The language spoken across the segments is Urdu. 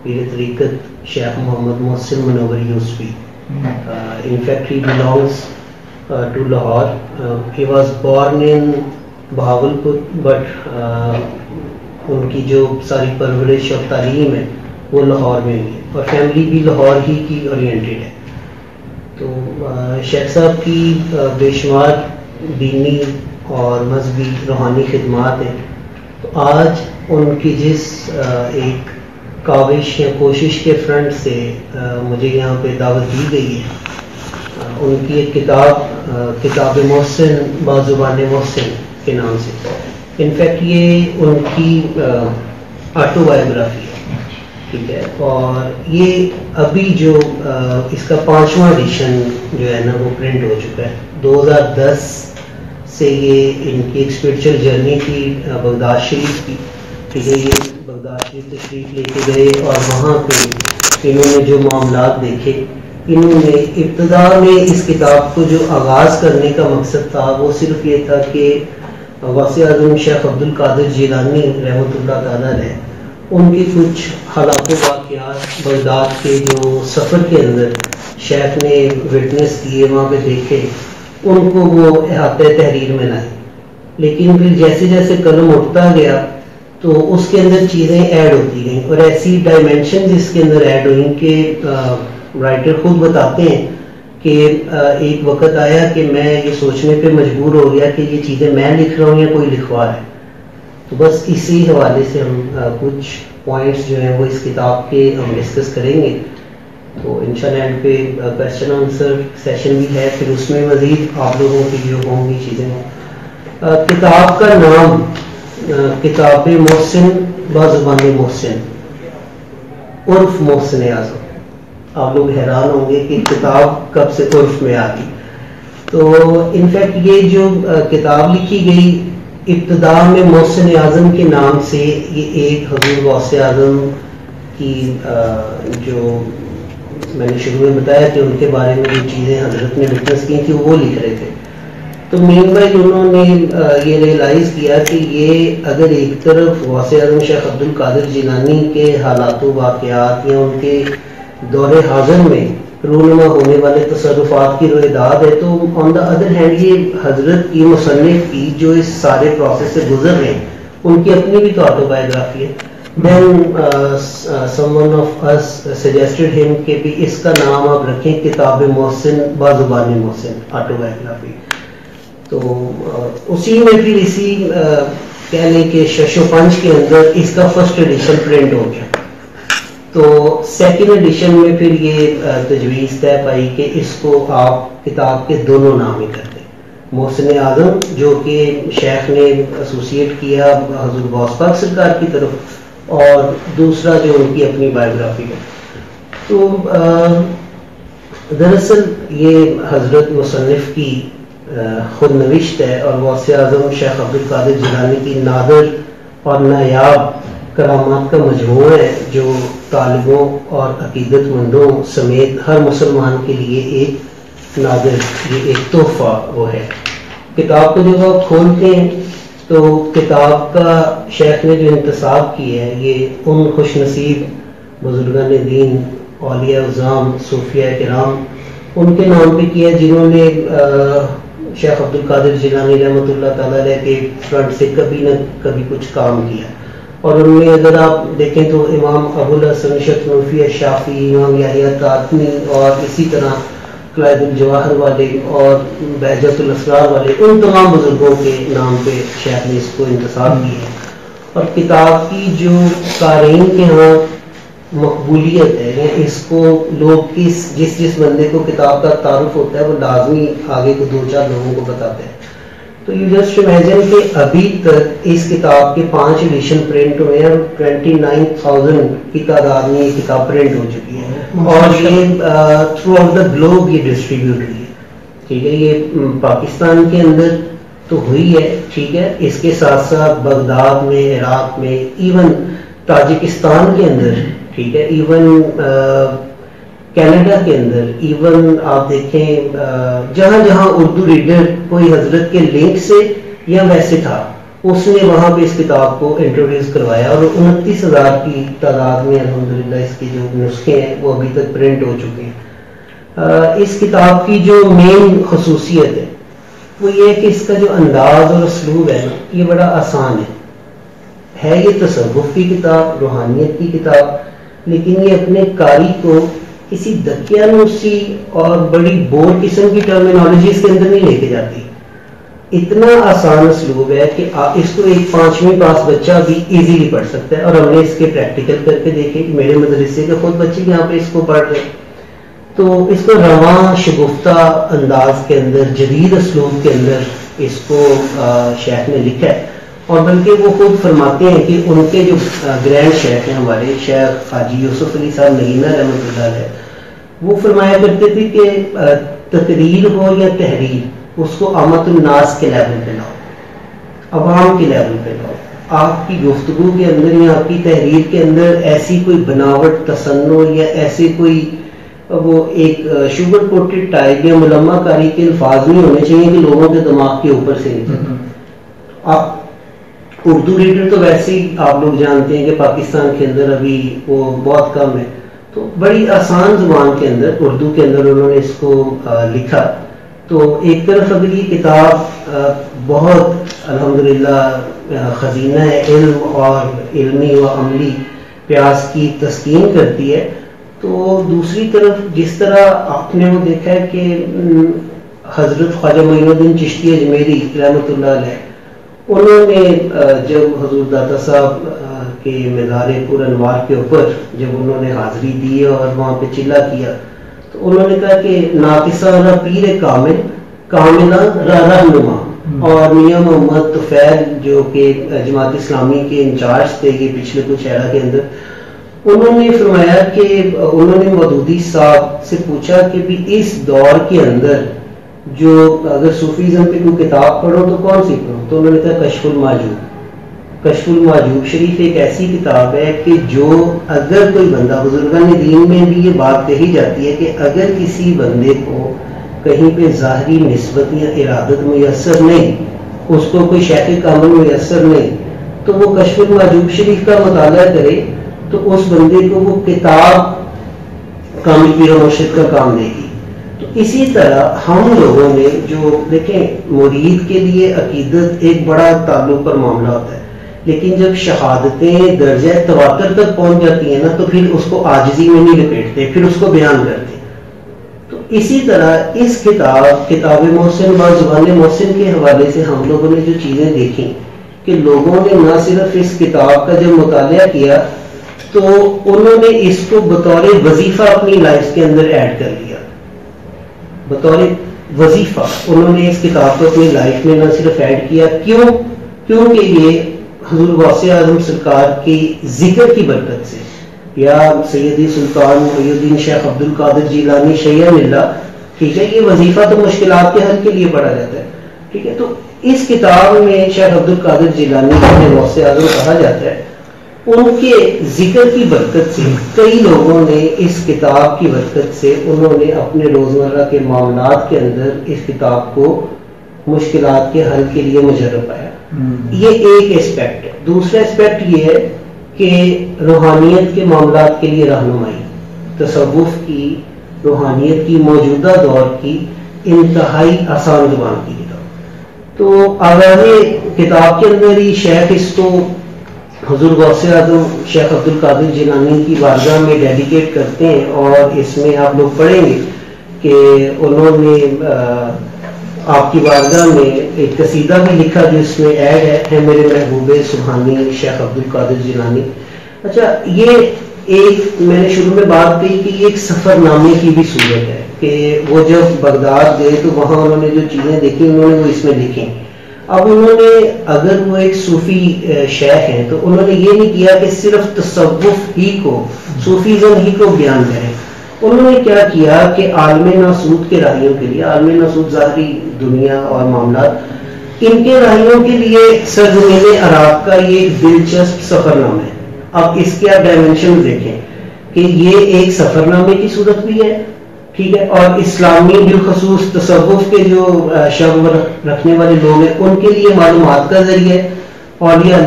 پیر طریقت شیخ محمد محسن منور Yusufi. In fact, he belongs to Lahore. He was born in Bahawalpur, but ان کی جو ساری پرورش اور تعلیم ہے وہ لاہور میں ہوئی ہے اور فیملی بھی لاہور ہی کی اورینٹیڈ ہے. تو شیخ صاحب کی بے شمار دینی اور مذہبی روحانی خدمات ہیں. تو آج ان کی جس ایک کاوش یا کوشش کے فرنٹ سے مجھے یہاں پہ دعوت دی گئی ہے، ان کی ایک کتاب محسن بازبان محسن کے نام سے. انفیکٹ یہ ان کی آٹو بایوگرافی ہے، ٹھیک ہے. اور یہ ابھی جو اس کا 5واں ایڈیشن جو ہے نا وہ پرنٹ ہو چکا ہے. 2010 سے یہ ان کی ایک اسپرچل جرنی تھی بغداد شریف کی، ٹھیک ہے. یہ بغداد شریف تشریف لے کے گئے اور وہاں پہ انہوں نے جو معاملات دیکھے، انہوں نے ابتدا میں اس کتاب کو جو آغاز کرنے کا مقصد تھا وہ صرف یہ تھا کہ غوث اعظم شیخ عبد القادر جیلانی رحمۃ اللہ تعالیٰ نے ان کے کچھ حالات و واقعات بغداد کے جو سفر کے اندر شیخ نے وٹنس کیے، وہاں پہ دیکھے، ان کو وہ احاطۂ تحریر میں لائے. لیکن پھر جیسے جیسے قلم اٹھتا گیا تو اس کے اندر چیزیں ایڈ ہوتی گئیں اور ایسی ڈائمینشن اس کے اندر ایڈ ہوئیں کہ رائٹر خود بتاتے ہیں کہ ایک وقت آیا کہ میں یہ سوچنے پہ مجبور ہو گیا کہ یہ چیزیں میں لکھ رہا ہوں یا کوئی لکھوا ہے. تو بس اسی حوالے سے ہم کچھ پوائنٹس جو ہیں وہ اس کتاب کے ہم ڈسکس کریں گے. تو انشاءاللہ اینڈ پہ کویسچن آنسر سیشن بھی ہے، پھر اس میں مزید آپ لوگوں کی جو ہوں گی چیزیں. کتاب کا نام کتاب محسن بازبان محسن عرف محسن اعظم. آپ لوگ حیران ہوں گے کہ کتاب کب سے عرف میں آ گئی. تو انفیکٹ یہ جو کتاب لکھی گئی ابتدا میں محسن اعظم کے نام سے، یہ ایک حضور غوث اعظم کی جو میں نے شروع میں بتایا کہ ان کے بارے میں جو چیزیں حضرت نے وٹنس کی تھی وہ لکھ رہے تھے. تو مین بائی انہوں نے یہ ریئلائز کیا کہ یہ اگر ایک طرف غوث اعظم شیخ عبد القادر جیلانی کے حالات و واقعات یا ان کے دور حاضر میں رونما ہونے والے تصرفات کی رویداد ہے، تو آن دا ادر ہینڈ یہ حضرت کی مصنف کی جو اس سارے پروسیس سے گزر رہے ہیں ان کی اپنی بھی تو آٹو بایوگرافی ہے. Then some one of us suggested ہم کہ بھی اس کا نام آپ رکھیں کتاب محسن بازبان محسن آٹو بایوگرافی. تو اسی میں پھر اسی کہہ لیں کہ شش و پنج کے اندر اس کا فرسٹ ایڈیشن پرنٹ ہو گیا. تو سیکنڈ ایڈیشن میں پھر یہ تجویز طے پائی کہ اس کو آپ کتاب کے دونوں نام ہی کر دیں، محسن اعظم جو کہ شیخ نے ایسوسیٹ کیا حضور غوث پاک سرکار کی طرف، اور دوسرا جو ان کی اپنی بایوگرافی ہے. تو دراصل یہ حضرت مصنف کی خود نوشت ہے اور غوث اعظم شیخ عبد القادر جیلانی کی نادر اور نایاب کرامات کا مجموعہ ہے جو طالبوں اور عقیدت مندوں سمیت ہر مسلمان کے لیے ایک نادر، یہ ایک تحفہ وہ ہے. کتاب کو جب آپ کھولتے ہیں تو کتاب کا شیخ نے جو انتصاب کیا ہے یہ ان خوش نصیب بزرگان دین، اولیاء اعظام، صوفیاء کرام ان کے نام پہ کیا جنہوں نے شیخ عبد القادر جیلانی رحمۃ اللہ تعالیٰ علیہ کے فرنٹ سے کبھی نہ کبھی کچھ کام کیا. اور ان میں اگر آپ دیکھیں تو امام ابو الحسن شتنوفی الشافعی، امام یحییٰ طاطمی، اور اسی طرح قلائد الجواہر والے اور بہجت الاسرار والے، ان تمام بزرگوں کے نام پہ شیخ نے اس کو انتصاب کیا ہے. اور کتاب کی جو قارئین کے ہاں مقبولیت ہے، اس کو لوگ جس بندے کو کتاب کا تعارف ہوتا ہے وہ لازمی آگے کو 2-4 لوگوں کو بتاتے ہیں. تو یو جسٹ امیجن کہ ابھی تک اس کتاب کے 5 ایڈیشن پرنٹ ہوئے ہیں، 29,000 کی تعداد میں یہ کتاب پرنٹ ہو چکی ہے اور یہ تھرو آؤٹ دا گلوب یہ ڈسٹریبیوٹ ہوئی ہے. ٹھیک ہے، یہ پاکستان کے اندر تو ہوئی ہے، ٹھیک ہے، اس کے ساتھ ساتھ بغداد میں، عراق میں، ایون تاجکستان کے اندر، ٹھیک ہے، ایون کینیڈا کے اندر، ایون آپ دیکھیں جہاں جہاں اردو ریڈر کوئی حضرت کے لنک سے یا ویسے تھا اس نے وہاں پہ اس کتاب کو انٹروڈیوس کروایا اور 29,000 کی تعداد میں الحمدللہ اس کے جو نسخے ہیں وہ ابھی تک پرنٹ ہو چکے ہیں. اس کتاب کی جو مین خصوصیت ہے وہ یہ ہے کہ اس کا جو انداز اور اسلوب ہے نا یہ بڑا آسان ہے یہ تصوف کی کتاب، روحانیت کی کتاب، لیکن یہ اپنے قاری کو کسی دقیانوسی اور بڑی بور قسم کی ٹرمینالوجیز کے اندر نہیں لے کے جاتی. اتنا آسان اسلوب ہے کہ اس کو ایک 5ویں پاس بچہ بھی ایزیلی پڑھ سکتا ہے. اور ہم نے اس کے پریکٹیکل کر کے دیکھے کہ میرے مدرسے کے خود بچے یہاں پہ اس کو پڑھ رہے ہیں. تو اس کو رواں شگفتہ انداز کے اندر، جدید اسلوب کے اندر اس کو شیخ نے لکھا ہے. اور بلکہ وہ خود فرماتے ہیں کہ ان کے جو گرینڈ شیخ ہیں ہمارے شیخ حاجی یوسف علی صاحب نگینہ رحمۃ اللہ علیہ، وہ فرمایا کرتے تھے کہ تقریر ہو یا تحریر اس کو عامت الناس کے لیول پہ لاؤ، عوام کے لیول پہ لاؤ. آپ کی گفتگو کے اندر یا آپ کی تحریر کے اندر ایسی کوئی بناوٹ، تصنع یا ایسے کوئی وہ ایک شوگر کوٹڈ ٹائپ یا ملمہ کاری کے الفاظ نہیں ہونے چاہیے کہ لوگوں کے دماغ کے اوپر سے نکلیں. آپ اردو ریڈر تو ویسے ہی آپ لوگ جانتے ہیں کہ پاکستان کے اندر ابھی وہ بہت کم ہے، تو بڑی آسان زبان کے اندر اردو کے اندر انہوں نے اس کو لکھا. تو ایک طرف اگر یہ کتاب بہت الحمدللہ خزینہ علم اور علمی و عملی پیاس کی تسکین کرتی ہے، تو دوسری طرف جس طرح آپ نے وہ دیکھا ہے کہ حضرت خواجہ معین الدین چشتی اجمیری رحمۃ اللہ علیہ، انہوں نے جب حضور داتا صاحب کے مزار پر انوار کے اوپر جب انہوں نے حاضری دی اور وہاں پہ چلا کیا، تو انہوں نے کہا کہ ناقصہ را پیر کامل کاملہ را رہنما. اور میاں محمد طفیل جو کہ جماعت اسلامی کے انچارج تھے یہ پچھلے کچھ ایرا کے اندر، انہوں نے فرمایا کہ انہوں نے مودودی صاحب سے پوچھا کہ بھی اس دور کے اندر جو اگر صوفیزم پہ کوئی کتاب پڑھو تو کون سی پڑھو؟ تو انہوں نے کہا کشف المحجوب. کشف المحجوب شریف ایک ایسی کتاب ہے کہ جو اگر کوئی بندہ، بزرگان دین میں بھی یہ بات کہی جاتی ہے کہ اگر کسی بندے کو کہیں پہ ظاہری نسبت یا ارادت میسر نہیں، اس کو کوئی شیخ کامل میسر نہیں، تو وہ کشف المحجوب شریف کا مطالعہ کرے تو اس بندے کو وہ کتاب کامل پیر و مرشد کا کام دے گی. تو اسی طرح ہم لوگوں نے جو دیکھیں، مرید کے لیے عقیدت ایک بڑا تعلق پر معاملہ ہوتا ہے، لیکن جب شہادتیں درجہ تواتر تک پہنچ جاتی ہیں نا تو پھر اس کو عاجزی میں نہیں لپیٹتے، پھر اس کو بیان کرتے. تو اسی طرح اس کتاب محسن با زبان محسن کے حوالے سے ہم لوگوں نے جو چیزیں دیکھیں کہ لوگوں نے نہ صرف اس کتاب کا جب مطالعہ کیا تو انہوں نے اس کو بطور وظیفہ اپنی لائف کے اندر ایڈ کر لیا. بطور وظیفہ انہوں نے اس کتاب کو اپنی لائف میں نہ صرف ایڈ کیا، کیونکہ یہ حضور غوث اعظم سرکار کی ذکر کی برکت سے، یا سیدی سلطان محی الدین شیخ عبد القادر جیلانی شیخ اللہ، ٹھیک ہے، یہ وظیفہ تو مشکلات کے حل کے لیے پڑھا جاتا ہے، ٹھیک ہے. تو اس کتاب میں شیخ عبد القادر جیلانی کو غوث اعظم کہا جاتا ہے. ان کے ذکر کی برکت سے کئی لوگوں نے اس کتاب کی برکت سے انہوں نے اپنے روزمرہ کے معاملات کے اندر اس کتاب کو مشکلات کے حل کے لیے مجرب پایا. یہ ایک اسپیکٹ ہے. دوسرا اسپیکٹ یہ ہے کہ روحانیت کے معاملات کے لیے رہنمائی، تصوف کی، روحانیت کی، موجودہ دور کی انتہائی آسان زبان کی کتاب. تو آغاز کتاب کے اندر ہی شیخ اس کو حضور غوث اعظم شیخ عبد القادر جیلانی کی بارگاہ میں ڈیڈیکیٹ کرتے ہیں، اور اس میں آپ لوگ پڑھیں گے کہ انہوں نے آپ کی بارگاہ میں ایک قصیدہ بھی لکھا جس میں ایڈ ہے میرے محبوب سبحانی شیخ عبد القادر جیلانی. اچھا، یہ ایک میں نے شروع میں بات کی کہ یہ ایک سفر نامے کی بھی صورت ہے کہ وہ جب بغداد گئے تو وہاں انہوں نے جو چیزیں دیکھی انہوں نے وہ اس میں لکھی. اب انہوں نے اگر وہ ایک صوفی شیخ ہیں تو انہوں نے یہ نہیں کیا کہ صرف تصوف ہی کو، صوفیزم ہی کو بیان کریں. انہوں نے کیا کیا کہ عالم ناسوت کے راہیوں کے لیے، عالم ناسوت ظاہری دنیا اور معاملات، ان کے راہیوں کے لیے سرزمین عراق کا یہ ایک دلچسپ سفر نامہ ہے. اب اس کے آپ ڈائمینشن دیکھیں کہ یہ ایک سفر نامے کی صورت بھی ہے، ٹھیک ہے، اور اسلامی بالخصوص تصوف کے جو شوق رکھنے والے لوگ ہیں ان کے لیے معلومات کا ذریعہ ہے. اولیاء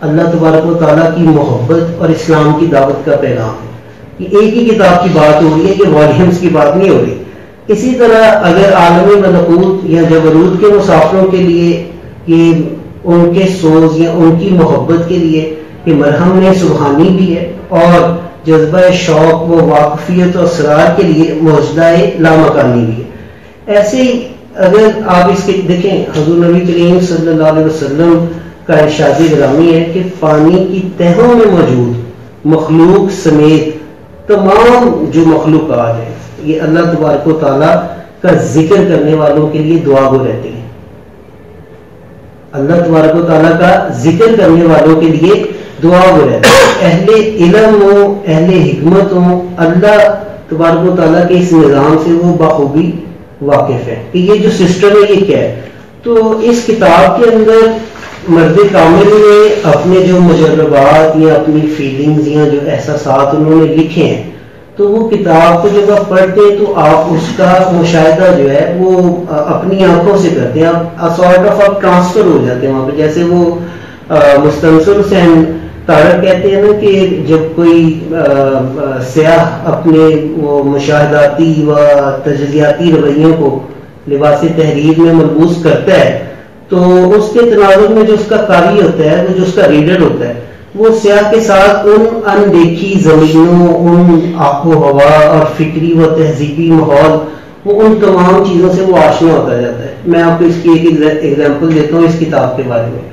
اللہ تبارک و تعالیٰ کی محبت اور اسلام کی دعوت کا پیغام ہے. یہ ایک ہی کتاب کی بات ہو رہی ہے کہ والیومز کی بات نہیں ہو رہی. اسی طرح اگر عالم ملکوت یا جبروت کے مسافروں کے لیے یہ ان کے سوز یا ان کی محبت کے لیے یہ مرہم نے سبحانی بھی ہے اور جذبہ شوق و واقفیت و اسرار کے لیے موجدہ لامکانی بھی ہے. ایسے ہی اگر آپ اس کے دیکھیں حضور نبی کریم صلی اللہ علیہ وسلم کا ارشاد گرامی ہے کہ پانی کی تہوں میں موجود مخلوق سمیت تمام جو مخلوقات ہیں یہ اللہ تبارک و تعالیٰ کا ذکر کرنے والوں کے لیے دعا گو رہتے ہیں. اللہ تبارک و تعالیٰ کا ذکر کرنے والوں کے لیے دعا گو رہتے ہیں. اہل علم ہو اہل حکمت ہو اللہ تبارک و تعالیٰ کے اس نظام سے وہ بخوبی واقف ہے کہ یہ جو سسٹم ہے یہ کیا ہے. تو اس کتاب کے اندر مرد کامل نے اپنے جو مجربات یا اپنی فیلنگز یا جو احساسات انہوں نے لکھے ہیں تو وہ کتاب کو جب آپ پڑھتے ہیں تو آپ اس کا مشاہدہ جو ہے وہ اپنی آنکھوں سے کرتے ہیں. آپ سارٹ آف آپ ٹرانسفر ہو جاتے ہیں وہاں پہ. جیسے وہ مستنصر حسین تارک کہتے ہیں نا کہ جب کوئی سیاح اپنے وہ مشاہداتی و تجزیاتی رویوں کو لباس تحریر میں ملبوس کرتا ہے تو اس کے تناظر میں جو اس کا قاری ہوتا ہے وہ جو اس کا ریڈر ہوتا ہے وہ سیاح کے ساتھ ان اندیکھی زمینوں ان آب و ہوا اور فکری و تہذیبی ماحول وہ ان تمام چیزوں سے وہ آشنا ہوتا جاتا ہے. میں آپ کو اس کی ایک ایگزامپل دیتا ہوں اس کتاب کے بارے میں.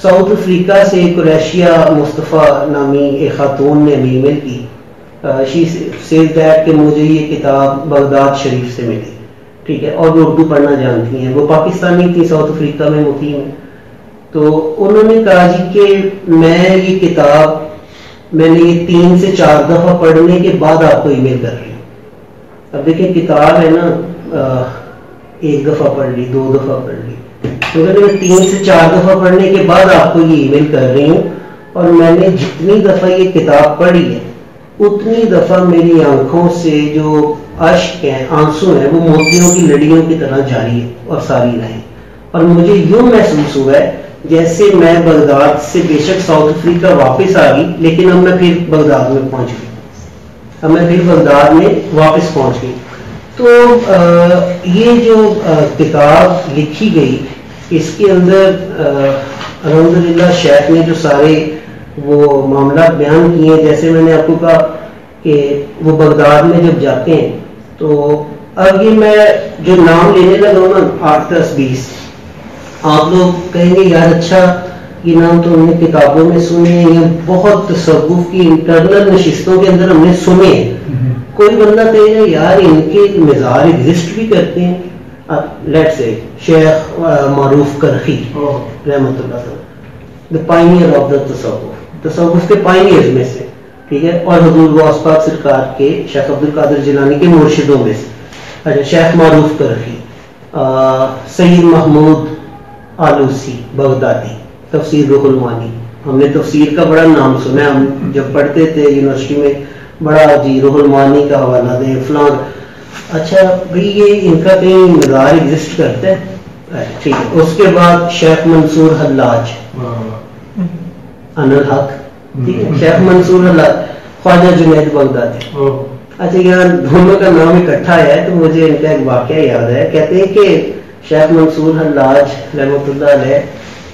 ساؤتھ افریقہ سے قریشیہ مصطفیٰ نامی ایک خاتون نے ای میل کی. شی سیز دیٹ کہ مجھے یہ کتاب بغداد شریف سے ملی, ٹھیک ہے, اور وہ اردو پڑھنا جانتی ہیں. وہ پاکستانی تھی, ساؤتھ افریقہ میں مقیم ہیں. تو انہوں نے کہا جی کہ میں یہ کتاب میں نے یہ 3 سے 4 دفعہ پڑھنے کے بعد آپ کو ای میل کر رہی ہوں. اب دیکھیں کتاب ہے نا 1 دفعہ پڑھ لی 2 دفعہ پڑھ لی, تو میں 3 سے 4 دفعہ پڑھنے کے بعد آپ کو یہ ای میل کر رہی ہوں. اور میں نے جتنی دفعہ یہ کتاب پڑھی ہے اتنی دفعہ میری آنکھوں سے جو اشک ہیں آنسو ہیں وہ موتیوں کی لڑیوں کی طرح جاری ہے اور ساری رہیں. اور مجھے یوں محسوس ہوا ہے جیسے میں بغداد سے بے شک ساؤتھ افریقہ واپس آ گئی لیکن اب میں پھر بغداد میں پہنچ گئی, اب میں پھر بغداد میں واپس پہنچ گئی. تو یہ جو کتاب لکھی گئی اس کے اندر الحمدللہ شیخ نے جو سارے وہ معاملات بیان کیے ہیں, جیسے میں نے آپ کو کہا کہ وہ بغداد میں جب جاتے ہیں تو اب یہ میں جو نام لینے لگا ہوں نا 8 10 20 آپ لوگ کہیں گے یار اچھا یہ نام تو ہم نے کتابوں میں سنے ہیں, یہ بہت تصوف کی انٹرنل نشستوں کے اندر ہم نے سنے ہیں. کوئی بندہ کہے گا یار ان کے مزار ایگزسٹ بھی کرتے ہیں. لیٹ سے شیخ معروف کرخی رحمۃ اللہ تعالی دا پائنیئر آف دا تصوف کے پائنیئرز میں سے, ٹھیک ہے, اور حضور غوث پاک سرکار کے شیخ عبد القادر جیلانی کے مرشدوں میں سے. اچھا, شیخ معروف کرخی, سید محمود آلوسی بغدادی, تفسیر روح المانی. ہم نے تفسیر کا بڑا نام سنا, ہم جب پڑھتے تھے یونیورسٹی میں بڑا جی روح المانی کا حوالہ دیں فلاں. اچھا بھائی یہ ان کا کہیں مزار ایگزسٹ کرتا ہے, ٹھیک ہے. اس کے بعد شیخ منصور حلاج انالحق, ٹھیک ہے, شیخ منصور حلاج, خواجہ جنید بغدادی. اچھا یار دونوں کا نام اکٹھا ہے تو مجھے ان کا ایک واقعہ یاد ہے. کہتے ہیں کہ شیخ منصور حلاج رحمۃ اللہ علیہ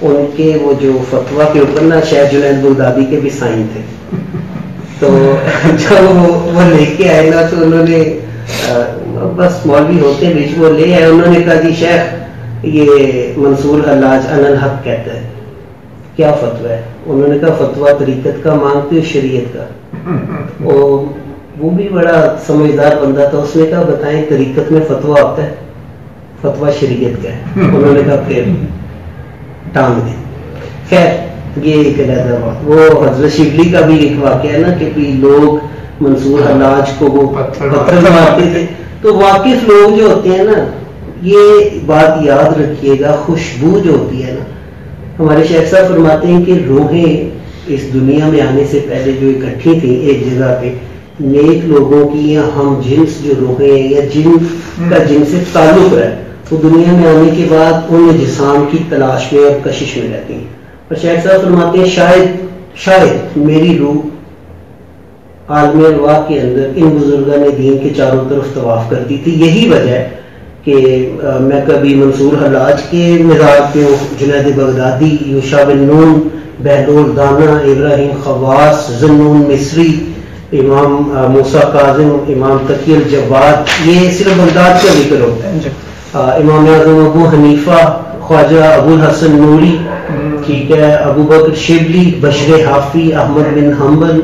ان کے وہ جو فتویٰ کے اوپر نا شیخ جنید بغدادی کے بھی سائن تھے. تو جب وہ لے کے آئے نا تو انہوں نے بس مولوی ہوتے ہیں بیچ, وہ لے آئے, انہوں نے کہا جی شیخ یہ منصور حلاج انالحق کہتا ہے, کیا فتویٰ ہے؟ انہوں نے کہا فتویٰ طریقت کا مانگتے ہو شریعت کا. وہ بھی بڑا سمجھدار بندہ تھا, اس نے کہا بتائیں طریقت میں فتویٰ آتا ہے, فتویٰ شریعت کا ہے. انہوں نے کہا پھر ٹانگ دیں. خیر یہ ایک علیحدہ بات. وہ حضرت شبلی کا بھی ایک واقعہ ہے نا کہ لوگ منصور حلاج کو وہ پتھر مارتے تھے. تو واقف لوگ جو ہوتے ہیں نا, یہ بات یاد رکھیے گا, خوشبو جو ہوتی ہے نا, ہمارے شیخ صاحب فرماتے ہیں کہ روحیں اس دنیا میں آنے سے پہلے جو اکٹھی تھیں ایک جگہ پہ, نیک لوگوں کی یا ہم جنس جو روحیں یا جن کا جن سے تعلق ہے وہ دنیا میں آنے کے بعد ان جسام کی تلاش میں اور کشش میں رہتی ہیں. اور شیخ صاحب فرماتے ہیں شاید میری روح عالم ارواح کے اندر ان بزرگان دین کے چاروں طرف طواف کرتی تھی. یہی وجہ ہے کہ میں کبھی منصور حلاج کے مزار پہ ہوں، جنید بغدادی، یوشا بن نون، بہلول دانا، ابراہیم خواص، ذنون مصری، امام موسیٰ کاظم، امام تقی الجواد، یہ صرف بغداد کا ذکر ہوتا ہے. امام اعظم ابو حنیفہ، خواجہ ابو الحسن نوری، ٹھیک ہے، ابو بکر شبلی، بشر حافی، احمد بن حنبل،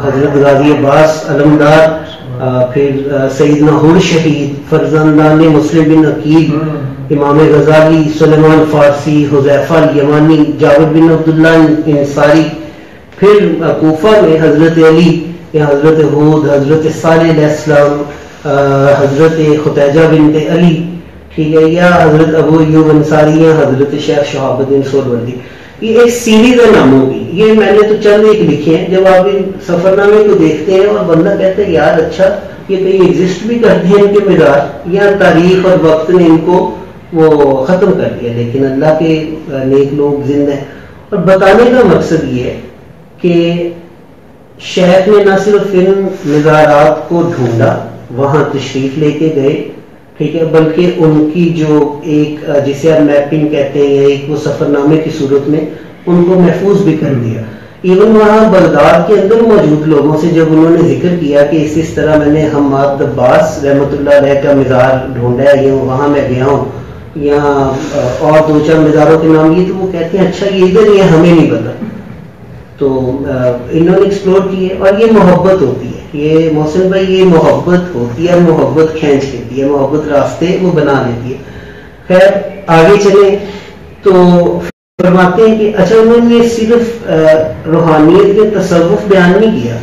حضرت غازی عباس علمدار، پھر سیدنا حور شہید، فرزندان مسلم بن عقیل، امام غزالی، سلیمان فارسی، حذیفہ الیمانی، جابر بن عبداللہ انصاری. پھر کوفہ میں حضرت علی یا حضرت ہود، حضرت صالح علیہ السلام، حضرت خدیجہ بنت علی، ٹھیک ہے، یا حضرت ابو ایوب انصاری یا حضرت شیخ شہاب الدین سہروردی. یہ ایک سیریز ہے ناموں کی. یہ میں نے تو چند ایک لکھے ہیں. جب آپ ان سفر نامے کو دیکھتے ہیں اور بندہ کہتا ہے یار اچھا یہ کہیں ایگزسٹ بھی کرتے ہیں ان کے مزاج، یا تاریخ اور وقت نے ان کو وہ ختم کر دیا، لیکن اللہ کے نیک لوگ زندہ ہیں. اور بتانے کا مقصد یہ ہے کہ شیخ نے نہ صرف ان مزارات کو ڈھونڈا، وہاں تشریف لے کے گئے، ٹھیک ہے، بلکہ ان کی جو ایک جسے آپ میپنگ کہتے ہیں یا ایک وہ سفر نامے کی صورت میں ان کو محفوظ بھی کر دیا. ایون وہاں بغداد کے اندر موجود لوگوں سے جب انہوں نے ذکر کیا کہ اس طرح میں نے حماد عباس رحمۃ اللہ علیہ کا مزار ڈھونڈا ہے، یہ وہاں میں گیا ہوں، یا اور دو چار مزاروں کے نام یہ، تو وہ کہتے ہیں اچھا یہ ادھر یہ ہمیں نہیں پتا. تو انہوں نے ایکسپلور کیے. اور یہ محبت ہوتی ہے، یہ محسن بھائی، یہ محبت ہوتی ہے، محبت کھینچ لیتی ہے، محبت راستے وہ بنا لیتی ہے. خیر آگے چلیں تو فرماتے ہیں کہ اچھا انہوں نے صرف روحانیت کے تصوف بیان نہیں کیا،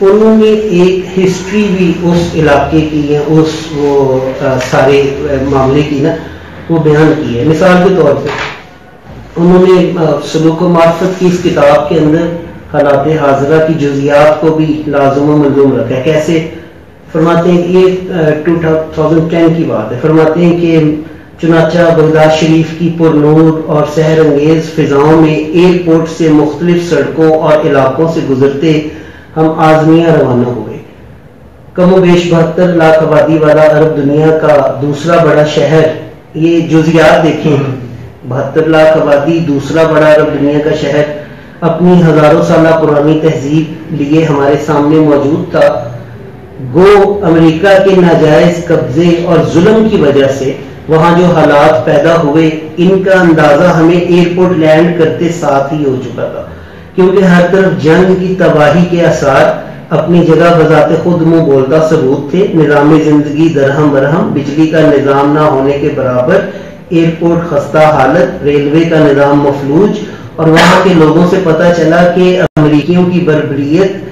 انہوں نے ایک ہسٹری بھی اس علاقے کی یا اس وہ سارے معاملے کی نا وہ بیان کی ہے. مثال کے طور پہ انہوں نے سلوک و معرفت کی اس کتاب کے اندر حالات حاضرہ کی جزیات کو بھی لازم و ملزوم رکھا ہے. کیسے؟ فرماتے ہیں کہ یہ 2010 کی بات ہے. فرماتے ہیں کہ چنانچہ بغداد شریف کی پرنور اور سحر انگیز فضاؤں میں ایئرپورٹ سے مختلف سڑکوں اور علاقوں سے گزرتے ہم آزمیاں روانہ ہوئے. کم و بیش 72 لاکھ آبادی والا عرب دنیا کا دوسرا بڑا شہر، یہ جزیات دیکھیں، 72 لاکھ آبادی، دوسرا بڑا عرب دنیا کا شہر، اپنی ہزاروں سالہ پرانی تہذیب لیے ہمارے سامنے موجود تھا. گو امریکہ کے ناجائز قبضے اور ظلم کی وجہ سے وہاں جو حالات پیدا ہوئے ان کا اندازہ ہمیں ایئرپورٹ لینڈ کرتے ساتھ ہی ہو چکا تھا، کیونکہ ہر طرف جنگ کی تباہی کے آثار اپنی جگہ بذات خود منہ بولتا ثبوت تھے. نظام زندگی درہم برہم، بجلی کا نظام نہ ہونے کے برابر، ایئرپورٹ خستہ حالت، ریلوے کا نظام مفلوج. اور وہاں کے لوگوں سے پتہ چلا کہ امریکیوں کی بربریت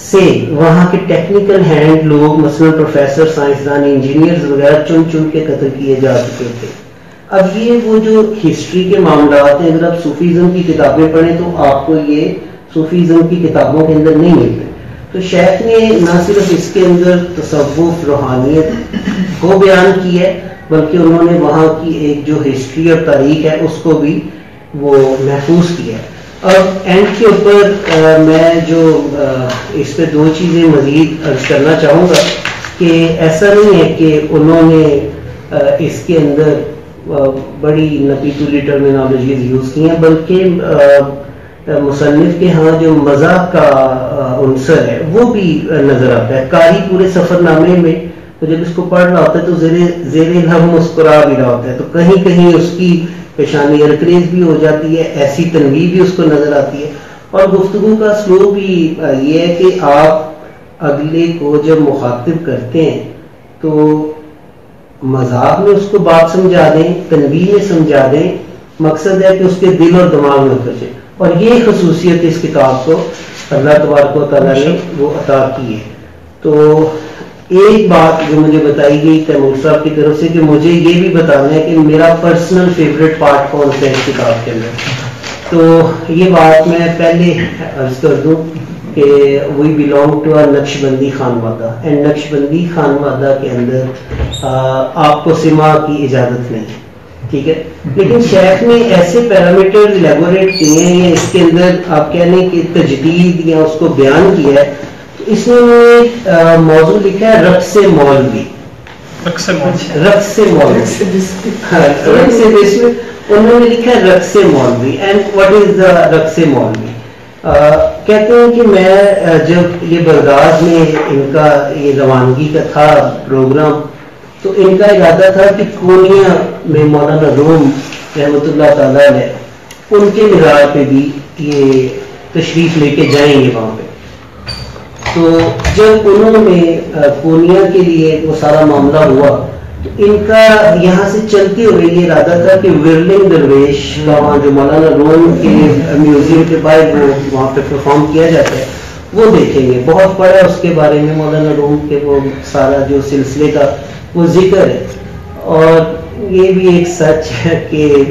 سے وہاں کے ٹیکنیکل ہینڈ لوگ مثلا پروفیسر، سائنسدان، انجینئرز وغیرہ چن چن کے قتل کیے جا چکے تھے. اب یہ وہ جو ہسٹری کے معاملات ہیں، اگر آپ صوفیزم کی کتابیں پڑھیں تو آپ کو یہ صوفیزم کی کتابوں کے اندر نہیں ملتے. تو شیخ نے نہ صرف اس کے اندر تصوف روحانیت کو بیان کی ہے، بلکہ انہوں نے وہاں کی ایک جو ہسٹری اور تاریخ ہے اس کو بھی وہ محفوظ کیا ہے. اب اینڈ کے اوپر میں جو اس پہ دو چیزیں مزید عرض کرنا چاہوں گا کہ ایسا نہیں ہے کہ انہوں نے اس کے اندر بڑی نپی تولی ٹرمینالوجیز یوز کی ہیں، بلکہ مصنف کے ہاں جو مزاح کا عنصر ہے وہ بھی نظر آتا ہے. قاری پورے سفر نامے میں تو جب اس کو پڑھ رہا ہوتا ہے تو زیر لب مسکرا بھی رہا ہوتا ہے، تو کہیں کہیں اس کی پیشانی ارکریز بھی ہو جاتی ہے، ایسی تنویر بھی اس کو نظر آتی ہے. اور گفتگو کا اسلوب بھی یہ ہے کہ آپ اگلے کو جب مخاطب کرتے ہیں تو مذاق میں اس کو بات سمجھا دیں، تنویر میں سمجھا دیں، مقصد ہے کہ اس کے دل اور دماغ میں اتر جائے. اور یہ خصوصیت اس کتاب کو اللہ تبارک و تعالیٰ نے وہ عطا کی ہے. تو ایک بات جو مجھے بتائی گئی تیمور صاحب کی طرف سے کہ مجھے یہ بھی بتانا ہے کہ میرا پرسنل فیوریٹ پارٹ کون سا ہے اس کتاب کے اندر. تو یہ بات میں پہلے عرض کر دوں کہ وی بلانگ ٹو نقشبندی خانوادہ، اینڈ نقشبندی خانوادہ کے اندر آپ کو سما کی اجازت نہیں، ٹھیک ہے. لیکن شیخ نے ایسے پیرامیٹر الیبوریٹ کیے ہیں یا اس کے اندر آپ کہہ لیں کہ تجدید یا اس کو بیان کیا ہے. تو اس میں موضوع لکھا ہے رقص مولوی. رقص مولوی انہوں نے لکھا ہے رقص مولوی. اینڈ واٹ از دا رقص مولوی؟ کہتے ہیں کہ میں جب یہ بغداد میں ان کا یہ روانگی کا تھا پروگرام، تو ان کا ارادہ تھا کہ کونیا میں مولانا روم رحمۃ اللہ تعالیٰ علیہ ان کے مزار پہ بھی یہ تشریف لے کے جائیں گے وہاں پہ. تو جب انہوں نے کونیا کے لیے وہ سارا معاملہ ہوا تو ان کا یہاں سے چلتے ہوئے یہ ارادہ تھا کہ ورلنگ درویش کا وہاں جو مولانا روم کے میوزیم کے باہر وہ وہاں پہ پرفارم کیا جاتا ہے وہ دیکھیں گے. بہت پڑھا ہے اس کے بارے میں مولانا روم کے وہ سارا جو سلسلے کا وہ ذکر ہے. اور یہ بھی ایک سچ ہے کہ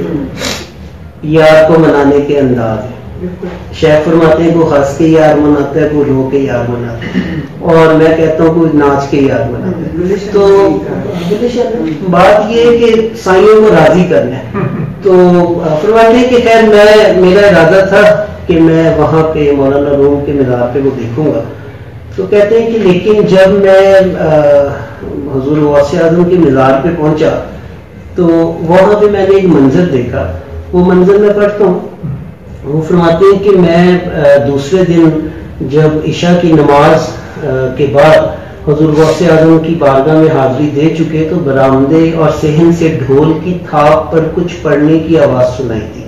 یار کو منانے کے انداز ہے. شیخ فرماتے ہیں کوئی ہنس کے یار مناتا ہے، کوئی رو کے یار مناتا ہے، اور میں کہتا ہوں کوئی ناچ کے یار مناتا ہے. تو بات یہ ہے کہ سائیوں کو راضی کرنا ہے. تو فرماتے ہیں کہ خیر میرا ارادہ تھا کہ میں وہاں پہ مولانا روم کے مزار پہ وہ دیکھوں گا. تو کہتے ہیں کہ لیکن جب میں حضور غوث اعظم کے مزار پہ پہنچا تو وہاں پہ میں نے ایک منظر دیکھا. وہ منظر میں پڑھتا ہوں. وہ فرماتے ہیں کہ میں دوسرے دن جب عشاء کی نماز کے بعد حضور غوث اعظم کی بارگاہ میں حاضری دے چکے تو برآمدے اور صحن سے ڈھول کی تھاپ پر کچھ پڑھنے کی آواز سنائی تھی.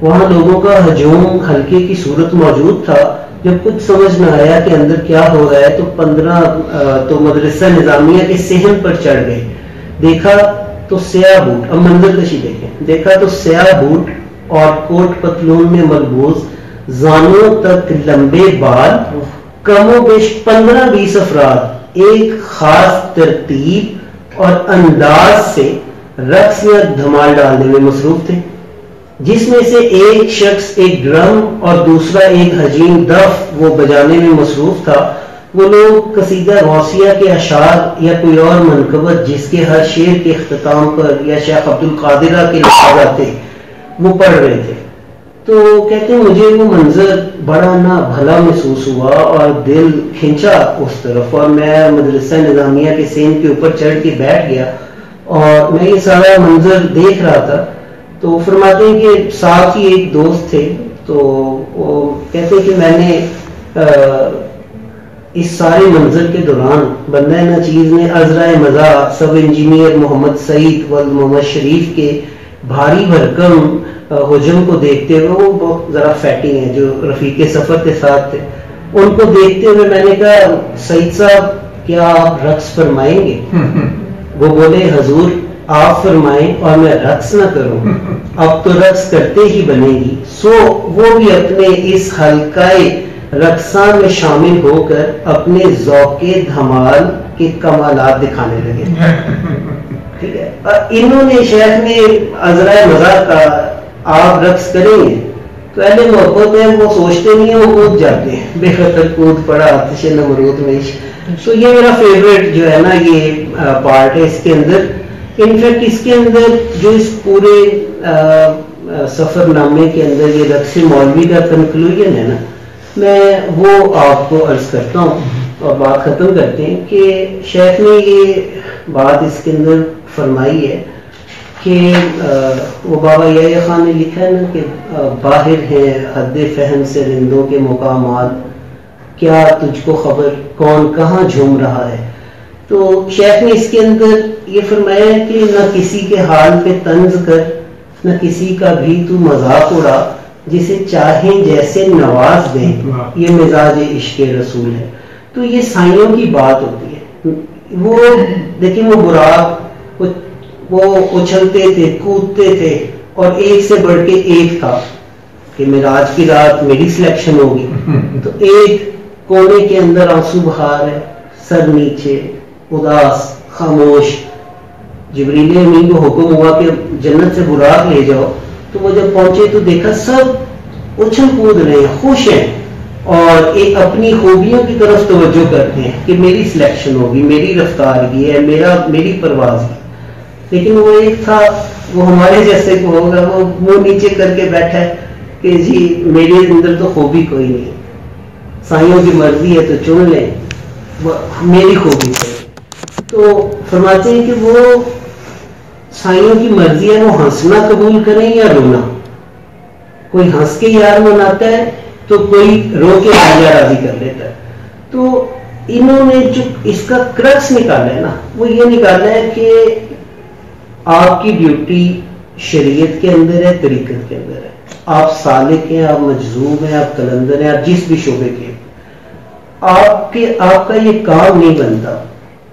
وہاں لوگوں کا ہجوم حلقے کی صورت موجود تھا. جب کچھ سمجھ نہ آیا کہ اندر کیا ہو رہا ہے تو 15 تو مدرسہ نظامیہ کے صحن پر چڑھ گئے. دیکھا تو سیاہ بوٹ، اب منظر کشی دیکھیں، دیکھا تو سیاہ بوٹ اور کوٹ پتلون میں ملبوس، زانوں تک لمبے بال، کم و بیش 15-20 افراد ایک خاص ترتیب اور انداز سے رقص یا دھمال ڈالنے میں مصروف تھے، جس میں سے ایک شخص ایک ڈرم اور دوسرا ایک حجیم دف وہ بجانے میں مصروف تھا. وہ لوگ قصیدہ غوثیہ کے اشعار یا کوئی اور منقبت جس کے ہر شعر کے اختتام پر یا شیخ عبد القادرہ کے لفظ آتے وہ پڑھ رہے تھے. تو کہتے ہیں مجھے وہ منظر بڑا نہ بھلا محسوس ہوا اور دل کھینچا اس طرف، اور میں مدرسہ نظامیہ کے سین کے اوپر چڑھ کے بیٹھ گیا اور میں یہ سارا منظر دیکھ رہا تھا. تو فرماتے ہیں کہ ساتھ ہی ایک دوست تھے. تو وہ کہتے ہیں کہ میں نے اس سارے منظر کے دوران بندہ ناچیز نے عذرائے مزاح سب انجینئر محمد سعید ولد محمد شریف کے بھاری بھرکم ہجوم کو دیکھتے ہوئے، وہ بہت ذرا فیٹنگ ہے جو رفیق سفر کے ساتھ تھے، ان کو دیکھتے ہوئے میں نے کہا سعید صاحب کیا آپ رقص فرمائیں گے؟ وہ بولے حضور آپ فرمائیں اور میں رقص نہ کروں، اب تو رقص کرتے ہی بنے گی. سو وہ بھی اپنے اس حلقہ رقصاں میں شامل ہو کر اپنے ذوق دھمال کے کمالات دکھانے لگے. ٹھیک ہے. انہوں نے شیخ نے عذرائے مزاح کا آپ رقص کریں گے تو اہل محبت ہیں وہ سوچتے نہیں ہیں، وہ کود جاتے ہیں، بے خطر کود پڑا آتش نمرود میں. تو یہ میرا فیوریٹ جو ہے نا یہ پارٹ ہے اس کے اندر. انفیکٹ اس کے اندر جو اس پورے سفر نامے کے اندر یہ رقص مولوی کا کنکلوژن ہے نا، میں وہ آپ کو عرض کرتا ہوں اور بات ختم کرتے ہیں کہ شیخ نے یہ بات اس کے اندر فرمائی ہے کہ وہ بابا یحییٰ خان نے لکھا ہے نا کہ باہر ہیں حد فہم سے رندوں کے مقامات، کیا تجھ کو خبر کون کہاں جھوم رہا ہے. تو شیخ نے اس کے اندر یہ فرمایا ہے کہ نہ کسی کے حال پہ طنز کر، نہ کسی کا بھی تو مذاق اڑا، جسے چاہیں جیسے نواز دیں، یہ مزاج عشق رسول ہے. تو یہ سائیوں کی بات ہوتی ہے. وہ لیکن وہ براق وہ اچھلتے تھے، کودتے تھے، اور ایک سے بڑھ کے ایک تھا کہ معراج کی رات میری سلیکشن ہوگی. تو ایک کونے کے اندر آنسو بہار ہے، سر نیچے، اداس، خاموش. جبریل امین کو حکم ہوا کہ جنت سے براق لے جاؤ، تو وہ جب پہنچے تو دیکھا سب اچھل کود رہے ہیں، خوش ہیں. اور ایک اپنی خوبیوں کی طرف توجہ کرتے ہیں کہ میری سلیکشن ہوگی، میری رفتار یہ ہے، میری پرواز ہے. لیکن وہ ایک تھا، وہ ہمارے جیسے کو ہوگا، وہ منہ نیچے کر کے بیٹھا ہے کہ جی میرے اندر تو خوبی کوئی نہیں، سائیوں کی مرضی ہے تو چن لیں، میری خوبی ہے. تو فرماتے ہیں کہ وہ سائیوں کی مرضی ہے، وہ ہنسنا قبول کریں یا رونا. کوئی ہنس کے یار مناتا ہے تو کوئی رو کے خواجہ راضی کر لیتا ہے. تو انہوں نے جو اس کا کرکس نکالا ہے نا، وہ یہ نکالا ہے کہ آپ کی ڈیوٹی شریعت کے اندر ہے، طریقت کے اندر ہے. آپ سالک ہیں، آپ مجذوب ہیں، آپ قلندر ہیں، آپ جس بھی شعبے کے، آپ کا یہ کام نہیں بنتا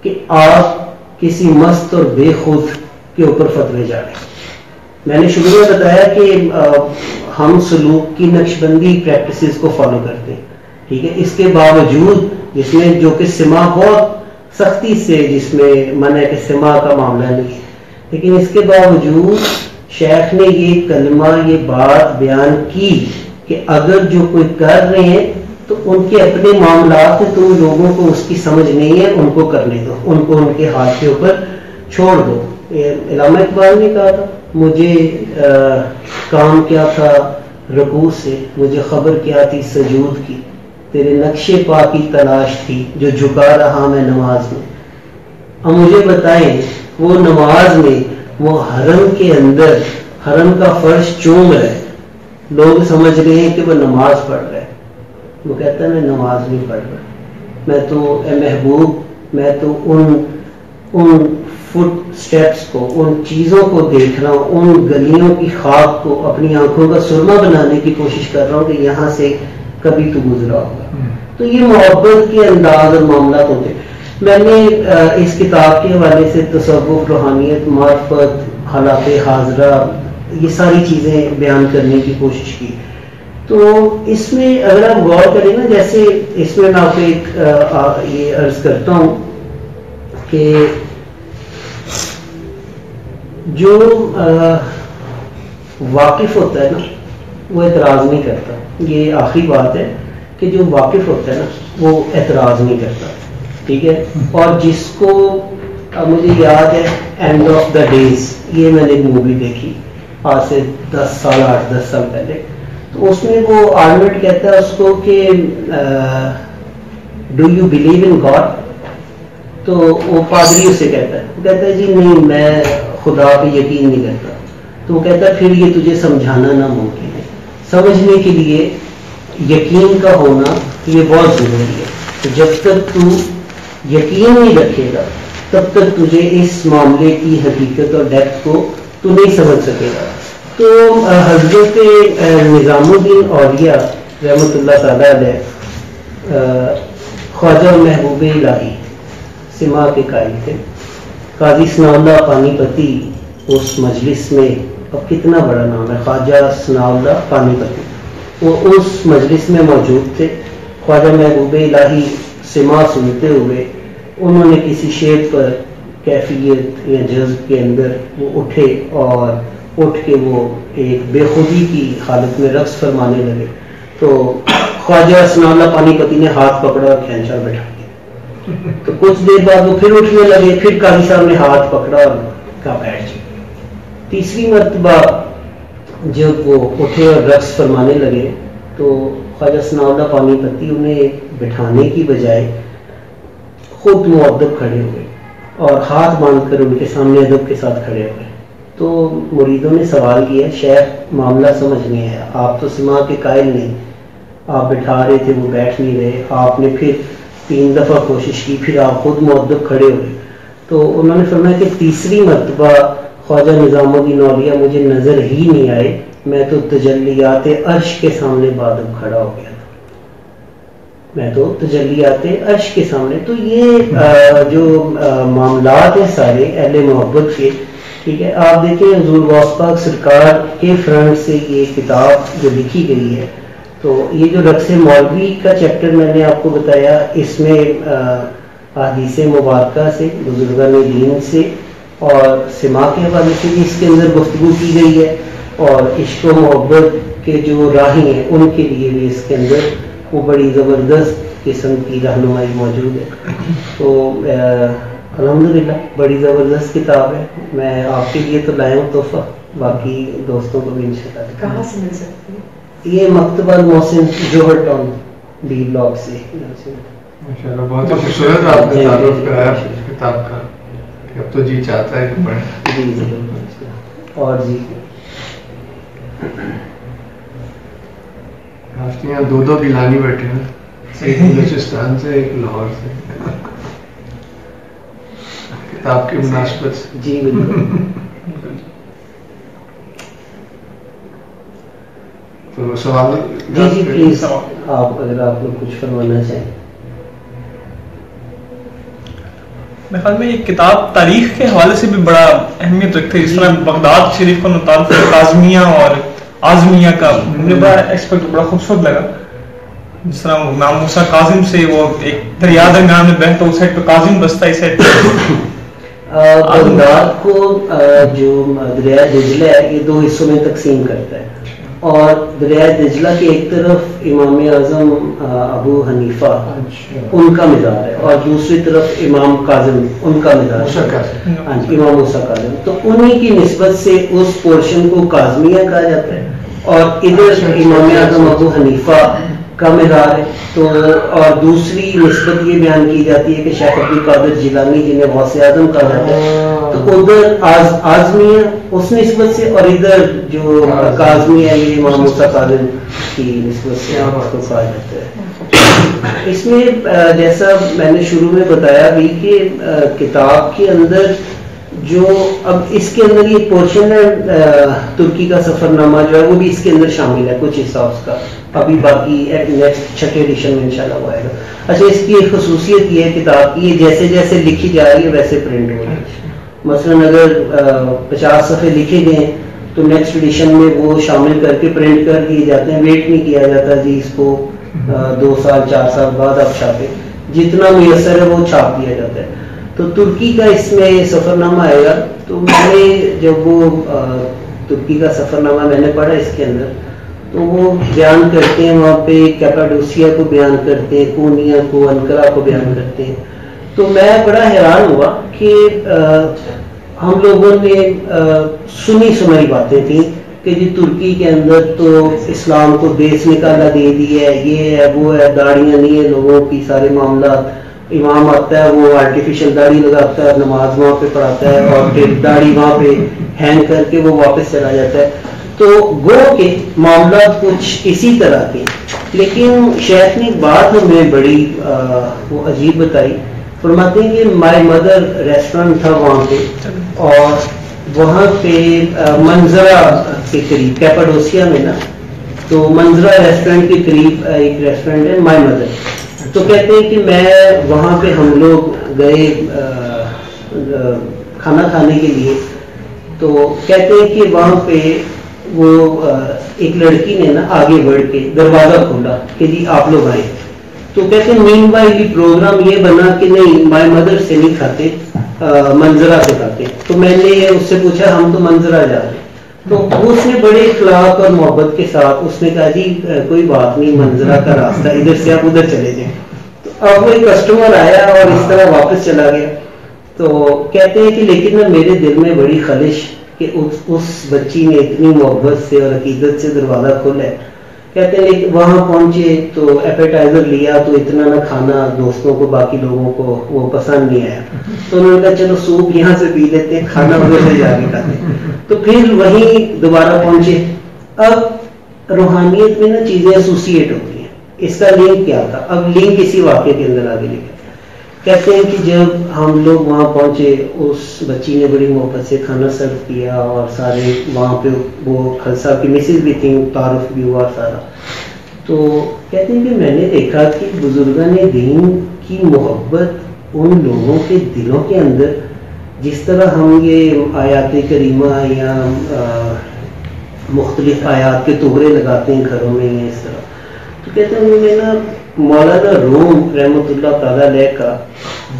کہ آپ کسی مست اور بے خود کے اوپر فتوے جاڑیں. میں نے شروع میں بتایا کہ ہم سلوک کی نقش بندی پریکٹسز کو فالو کرتے ہیں، ٹھیک ہے. اس کے باوجود جس میں جو کہ سما بہت سختی سے، جس میں منع کہ سما کا معاملہ نہیں ہے، لیکن اس کے باوجود شیخ نے یہ کلمہ، یہ بات بیان کی کہ اگر جو کوئی کر رہے ہیں تو ان کے اپنے معاملات ہیں، تو لوگوں کو اس کی سمجھ نہیں ہے، ان کو کرنے دو، ان کو ان کے ہاتھ کے اوپر چھوڑ دو. علامہ اقبال نے کہا تھا، مجھے کام کیا تھا رکوع سے، مجھے خبر کیا تھی سجود کی، تیرے نقش پا کی تلاش تھی جو جھکا رہا میں نماز میں. اب مجھے بتائیں وہ نماز میں، وہ حرم کے اندر حرم کا فرش چوم رہا ہے، لوگ سمجھ رہے ہیں کہ وہ نماز پڑھ رہا ہے. وہ کہتا ہے میں نماز نہیں پڑھ رہا، میں تو اے محبوب، میں تو ان فٹ سٹیپس کو، ان چیزوں کو دیکھ رہا ہوں، ان گلیوں کی خاک کو اپنی آنکھوں کا سرما بنانے کی کوشش کر رہا ہوں کہ یہاں سے کبھی تو گزرا ہوگا. تو یہ محبت کے انداز اور معاملات ہوتے ہیں. میں نے اس کتاب کے حوالے سے تصوف، روحانیت، معرفت، حالات حاضرہ، یہ ساری چیزیں بیان کرنے کی کوشش کی. تو اس میں اگر آپ غور کریں نا، جیسے اس میں آپ کو ایک یہ عرض کرتا ہوں کہ جو واقف ہوتا ہے نا وہ اعتراض نہیں کرتا. یہ آخری بات ہے کہ جو واقف ہوتا ہے نا وہ اعتراض نہیں کرتا، ٹھیک ہے. اور جس کو مجھے یاد ہے اینڈ آف دا ڈیز، یہ میں نے ایک مووی دیکھی آج سے 10 سال 8-10 سال پہلے. تو اس میں وہ آرنولڈ کہتا ہے اس کو کہ do you believe in God? تو وہ پادری اسے کہتا ہے، وہ کہتا ہے جی نہیں، میں خدا پہ یقین نہیں کرتا. تو وہ کہتا ہے پھر یہ تجھے سمجھانا ناممکن ہے. سمجھنے کے لیے یقین کا ہونا یہ بہت ضروری ہے. تو جب تک تو یقین نہیں رکھے گا تب تک تجھے اس معاملے کی حقیقت اور ڈیپتھ کو تو نہیں سمجھ سکے گا. تو حضرت نظام الدین اولیاء رحمۃ اللہ تعالیٰ علیہ خواجہ محبوب الہی سما کے قائل تھے. قاضی ثناء اللہ پانی پتی اس مجلس میں، اب کتنا بڑا نام ہے خواجہ ثناء اللہ پانی پتی، وہ اس مجلس میں موجود تھے. خواجہ محبوب الہی سما سنتے ہوئے انہوں نے کسی شعر پر کیفیت یا جذب کے اندر وہ اٹھے اور اٹھ کے وہ ایک بے خودی کی حالت میں رقص فرمانے لگے. تو خواجہ ثناء اللہ پانی پتی نے ہاتھ پکڑا اور کھینچا بٹھا دیا. تو کچھ دیر بعد وہ پھر اٹھنے لگے، پھر قاضی صاحب نے ہاتھ پکڑا اور کہا بیٹھ جائے. تیسری مرتبہ جب وہ اٹھے اور رقص فرمانے لگے تو خواجہ ثناء اللہ پانی پتی انہیں بٹھانے کی بجائے خود مؤدب کھڑے ہوئے اور ہاتھ باندھ کر ان کے سامنے ادب کے ساتھ کھڑے ہوئے. تو مریدوں نے سوال کیا، شیخ معاملہ سمجھ نہیں ہے، آپ تو سما کے قائل نہیں، آپ بٹھا رہے تھے وہ بیٹھ نہیں رہے، آپ نے پھر 3 دفعہ کوشش کی، پھر آپ خود مؤدب کھڑے ہوئے. تو انہوں نے فرمایا کہ تیسری مرتبہ خواجہ نظام الدین اولیاء مجھے نظر ہی نہیں آئے، میں تو تجلیات عرش کے سامنے بادب کھڑا ہو گیا تھا، میں تو تجلیات عرش کے سامنے. تو یہ جو معاملات ہیں سارے اہل محبت کے، ٹھیک ہے. آپ دیکھیں حضور غوث پاک سرکار کے فرنٹ سے یہ کتاب جو لکھی گئی ہے، تو یہ جو رقص مولوی کا چیپٹر میں نے آپ کو بتایا، اس میں احادیث مبارکہ سے، بزرگان دین سے اور سما کے حوالے سے بھی اس کے اندر گفتگو کی گئی ہے، اور عشق و محبت کے جو راہی ہیں ان کے لیے بھی اس کے اندر وہ بڑی زبردست قسم کی رہنمائی موجود ہے. تو الحمدللہ بڑی زبردست کتاب ہے. میں آپ کے لیے تو لایا ہوں تحفہ, باقی دوستوں کو بھی انشاءاللہ. کہاں سے مل سکتی ہے؟ یہ مکتبہ المحسن جوہر ٹاؤن بی بلاک سے. ماشاءاللہ بہت ہی خوبصورت آپ نے تعارف کرایا کتاب کا, اب تو جی چاہتا ہے کہ پڑھیں. جی ضرور. اور جی آفتیاں دو گیلانی بیٹھے ہیں, ایک بلوچستان سے ایک لاہور سے, کتاب کی مناسبت سے. جی بالکل. تو سوال جی پلیز آپ اگر آپ لوگ کچھ فرمانا چاہیں. میرے خیال میں یہ کتاب تاریخ کے حوالے سے بھی بڑا اہمیت رکھتی ہے. جس طرح بغداد شریف کا متعلق کاظمیہ اور اعظمیہ کا مجھے بڑا ایکسپیکٹ بڑا خوبصورت لگا. جس طرح امام موسیٰ کاظم سے وہ ایک دریا درمیان میں بہتا, اس سائڈ پہ کاظم بستا, اس سائڈ پہ بغداد کو جو دریا دجلہ ہے یہ دو حصوں میں تقسیم کرتا ہے, اور دریا دجلہ کی ایک طرف امام اعظم ابو حنیفہ ان کا مزار ہے, اور دوسری طرف امام کاظم ان کا مزار ہے. ہاں جی, امام موسیٰ کاظم. تو انہی کی نسبت سے اس پورشن کو کاظمیہ کہا جاتا ہے, اور ادھر امام اعظم ابو حنیفہ کا مزار ہے. تو اور دوسری نسبت یہ بیان کی جاتی ہے کہ شیخ عبد القادر جیلانی جنہیں غوث اعظم کہا جاتا ہے, تو ادھر اعظمیہ اس نسبت سے, اور ادھر جو کاظمیہ ہے یہ امام موسیٰ کاظم کی نسبت سے اس کو کہا جاتا ہے. اس میں جیسا میں نے شروع میں بتایا بھی کہ کتاب کے اندر جو اب اس کے اندر یہ پورشن ہے ترکی کا سفر نامہ جو ہے وہ بھی اس کے اندر شامل ہے, کچھ حصہ اس کا. ابھی باقی نیکسٹ چھٹے ایڈیشن میں انشاءاللہ وہ آئے گا. اچھا, اس کی ایک خصوصیت یہ ہے کتاب کی, یہ جیسے جیسے لکھی جا رہی ہے ویسے پرنٹ ہو رہی ہے. مثلاً اگر 50 صفحے لکھے گئے تو نیکسٹ ایڈیشن میں وہ شامل کر کے پرنٹ کر دیے جاتے ہیں. ویٹ نہیں کیا جاتا جی اس کو 2 سال 4 سال بعد آپ چھاپیں, جتنا میسر ہے وہ چھاپ دیا جاتا ہے. تو ترکی کا اس میں سفر نامہ آئے گا. تو میں نے جب وہ ترکی کا سفر نامہ میں نے پڑھا اس کے اندر, تو وہ بیان کرتے ہیں وہاں پہ کیپاڈوسیا کو بیان کرتے ہیں, کونیا کو, انقرہ کو بیان کرتے ہیں. تو میں بڑا حیران ہوا کہ ہم لوگوں نے سنی سنائی باتیں تھیں کہ جی ترکی کے اندر تو اسلام کو بیس نکالا دے دی ہے, یہ ہے وہ ہے, داڑیاں نہیں ہیں لوگوں کی, سارے معاملات. امام آتا ہے وہ آرٹیفیشل داڑھی لگاتا ہے, نماز وہاں پہ پڑھاتا ہے, اور پھر داڑھی وہاں پہ ہینگ کر کے وہ واپس چلا جاتا ہے. تو گو کے معاملات کچھ اسی طرح کے. لیکن شیخ نے ایک بات ہمیں بڑی وہ عجیب بتائی. فرماتے ہیں کہ مائی مدر ریسٹورینٹ تھا وہاں پہ, اور وہاں پہ منظرہ کے قریب کیپاڈوسیا میں نا, تو منظرہ ریسٹورینٹ کے قریب ایک ریسٹورینٹ ہے مائی مدر. تو کہتے ہیں کہ میں وہاں پہ ہم لوگ گئے کھانا کھانے کے لیے. تو کہتے ہیں کہ وہاں پہ وہ ایک لڑکی نے نا آگے بڑھ کے دروازہ کھولا کہ جی آپ لوگ آئیں. تو کہتے ہیں مین بائی پروگرام یہ بنا کہ نہیں مائی مدر سے نہیں کھاتے, منظرہ سے کھاتے. تو میں نے اس سے پوچھا ہم تو منظرہ جا رہے ہیں. تو اس نے بڑے اخلاق اور محبت کے ساتھ اس نے کہا جی کوئی بات نہیں, منظرہ کا راستہ ادھر سے آپ ادھر چلے جائیں. تو اب وہ ایک کسٹمر آیا اور اس طرح واپس چلا گیا. تو کہتے ہیں کہ لیکن نا میرے دل میں بڑی خلش کہ اس بچی نے اتنی محبت سے اور عقیدت سے دروازہ کھولا ہے. کہتے ہیں وہاں پہنچے تو ایپیٹائزر لیا تو اتنا نہ کھانا دوستوں کو باقی لوگوں کو وہ پسند نہیں آیا. تو انہوں نے کہا چلو سوپ یہاں سے پی لیتے ہیں, کھانا ادھر سے جا کے کھاتے ہیں. تو پھر وہیں دوبارہ پہنچے. اب روحانیت میں نا چیزیں ایسوسیٹ ہوتی ہیں. اس کا لنک کیا تھا, اب لنک اسی واقعے کے اندر آگے لکھا. کہتے ہیں کہ جب ہم لوگ وہاں پہنچے اس بچی نے بڑی محبت سے کھانا سرو کیا, اور سارے وہاں پہ وہ خلصہ کی مسز بھی تھیں, تعارف بھی ہوا سارا. تو کہتے ہیں کہ میں نے دیکھا کہ بزرگان دین کی محبت ان لوگوں کے دلوں کے اندر جس طرح ہم یہ آیات کریمہ یا مختلف آیات کے توغرے لگاتے ہیں گھروں میں یا اس طرح. تو کہتے ہیں انہوں نے نا مولانا روم رحمۃ اللہ تعالیٰ علیہ کا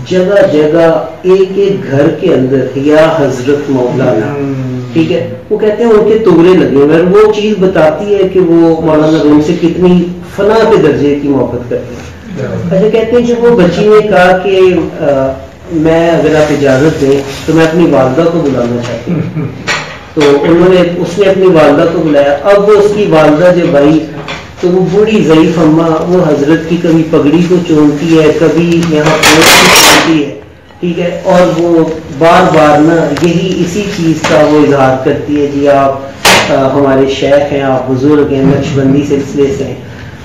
جگہ جگہ ایک ایک گھر کے اندر یا حضرت مولانا ٹھیک ہے. وہ کہتے ہیں ان کے تغرے لگے ہوئے, وہ چیز بتاتی ہے کہ وہ مولانا روم سے کتنی فنا کے درجے کی محبت کرتے ہیں. اچھا, کہتے ہیں جب وہ بچی نے کہا کہ میں اگر آپ اجازت دیں تو میں اپنی والدہ کو بلانا چاہتی ہوں, تو اس نے اپنی والدہ کو بلایا. اب اس کی والدہ جب آئی تو وہ بوڑھی ضعیف اماں, وہ حضرت کی کبھی پگڑی کو چومتی ہے, کبھی یہاں چومتی ہے, ٹھیک ہے, اور وہ بار بار نا یہی اسی چیز کا وہ اظہار کرتی ہے, جی آپ ہمارے شیخ ہیں, آپ بزرگ ہیں, نقشبندی سلسلے سے ہیں.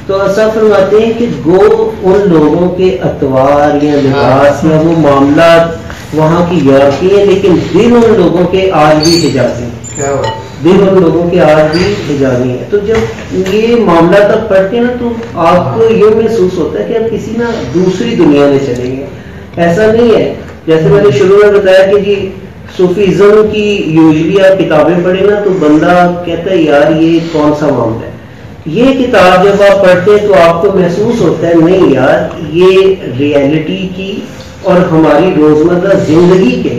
تو ایسا فرماتے ہیں کہ گو ان لوگوں کے اطوار یا لباس یا وہ معاملات وہاں کی یورپی ہیں, لیکن دل ان لوگوں کے آج بھی حجازی ہیں, دل ان لوگوں کے آج بھی حجازی ہیں. تو جب یہ معاملات آپ پڑھتے ہیں نا تو آپ کو یہ محسوس ہوتا ہے کہ آپ کسی نا دوسری دنیا میں چلیں گے. ایسا نہیں ہے جیسے میں نے شروع میں بتایا کہ جی صوفیزم کی یوزلی آپ کتابیں پڑھیں نا تو بندہ کہتا ہے یار یہ کون سا معاملہ ہے. یہ کتاب جب آپ پڑھتے ہیں تو آپ کو محسوس ہوتا ہے نہیں یار یہ ریئلٹی کی اور ہماری روزمرہ زندگی کے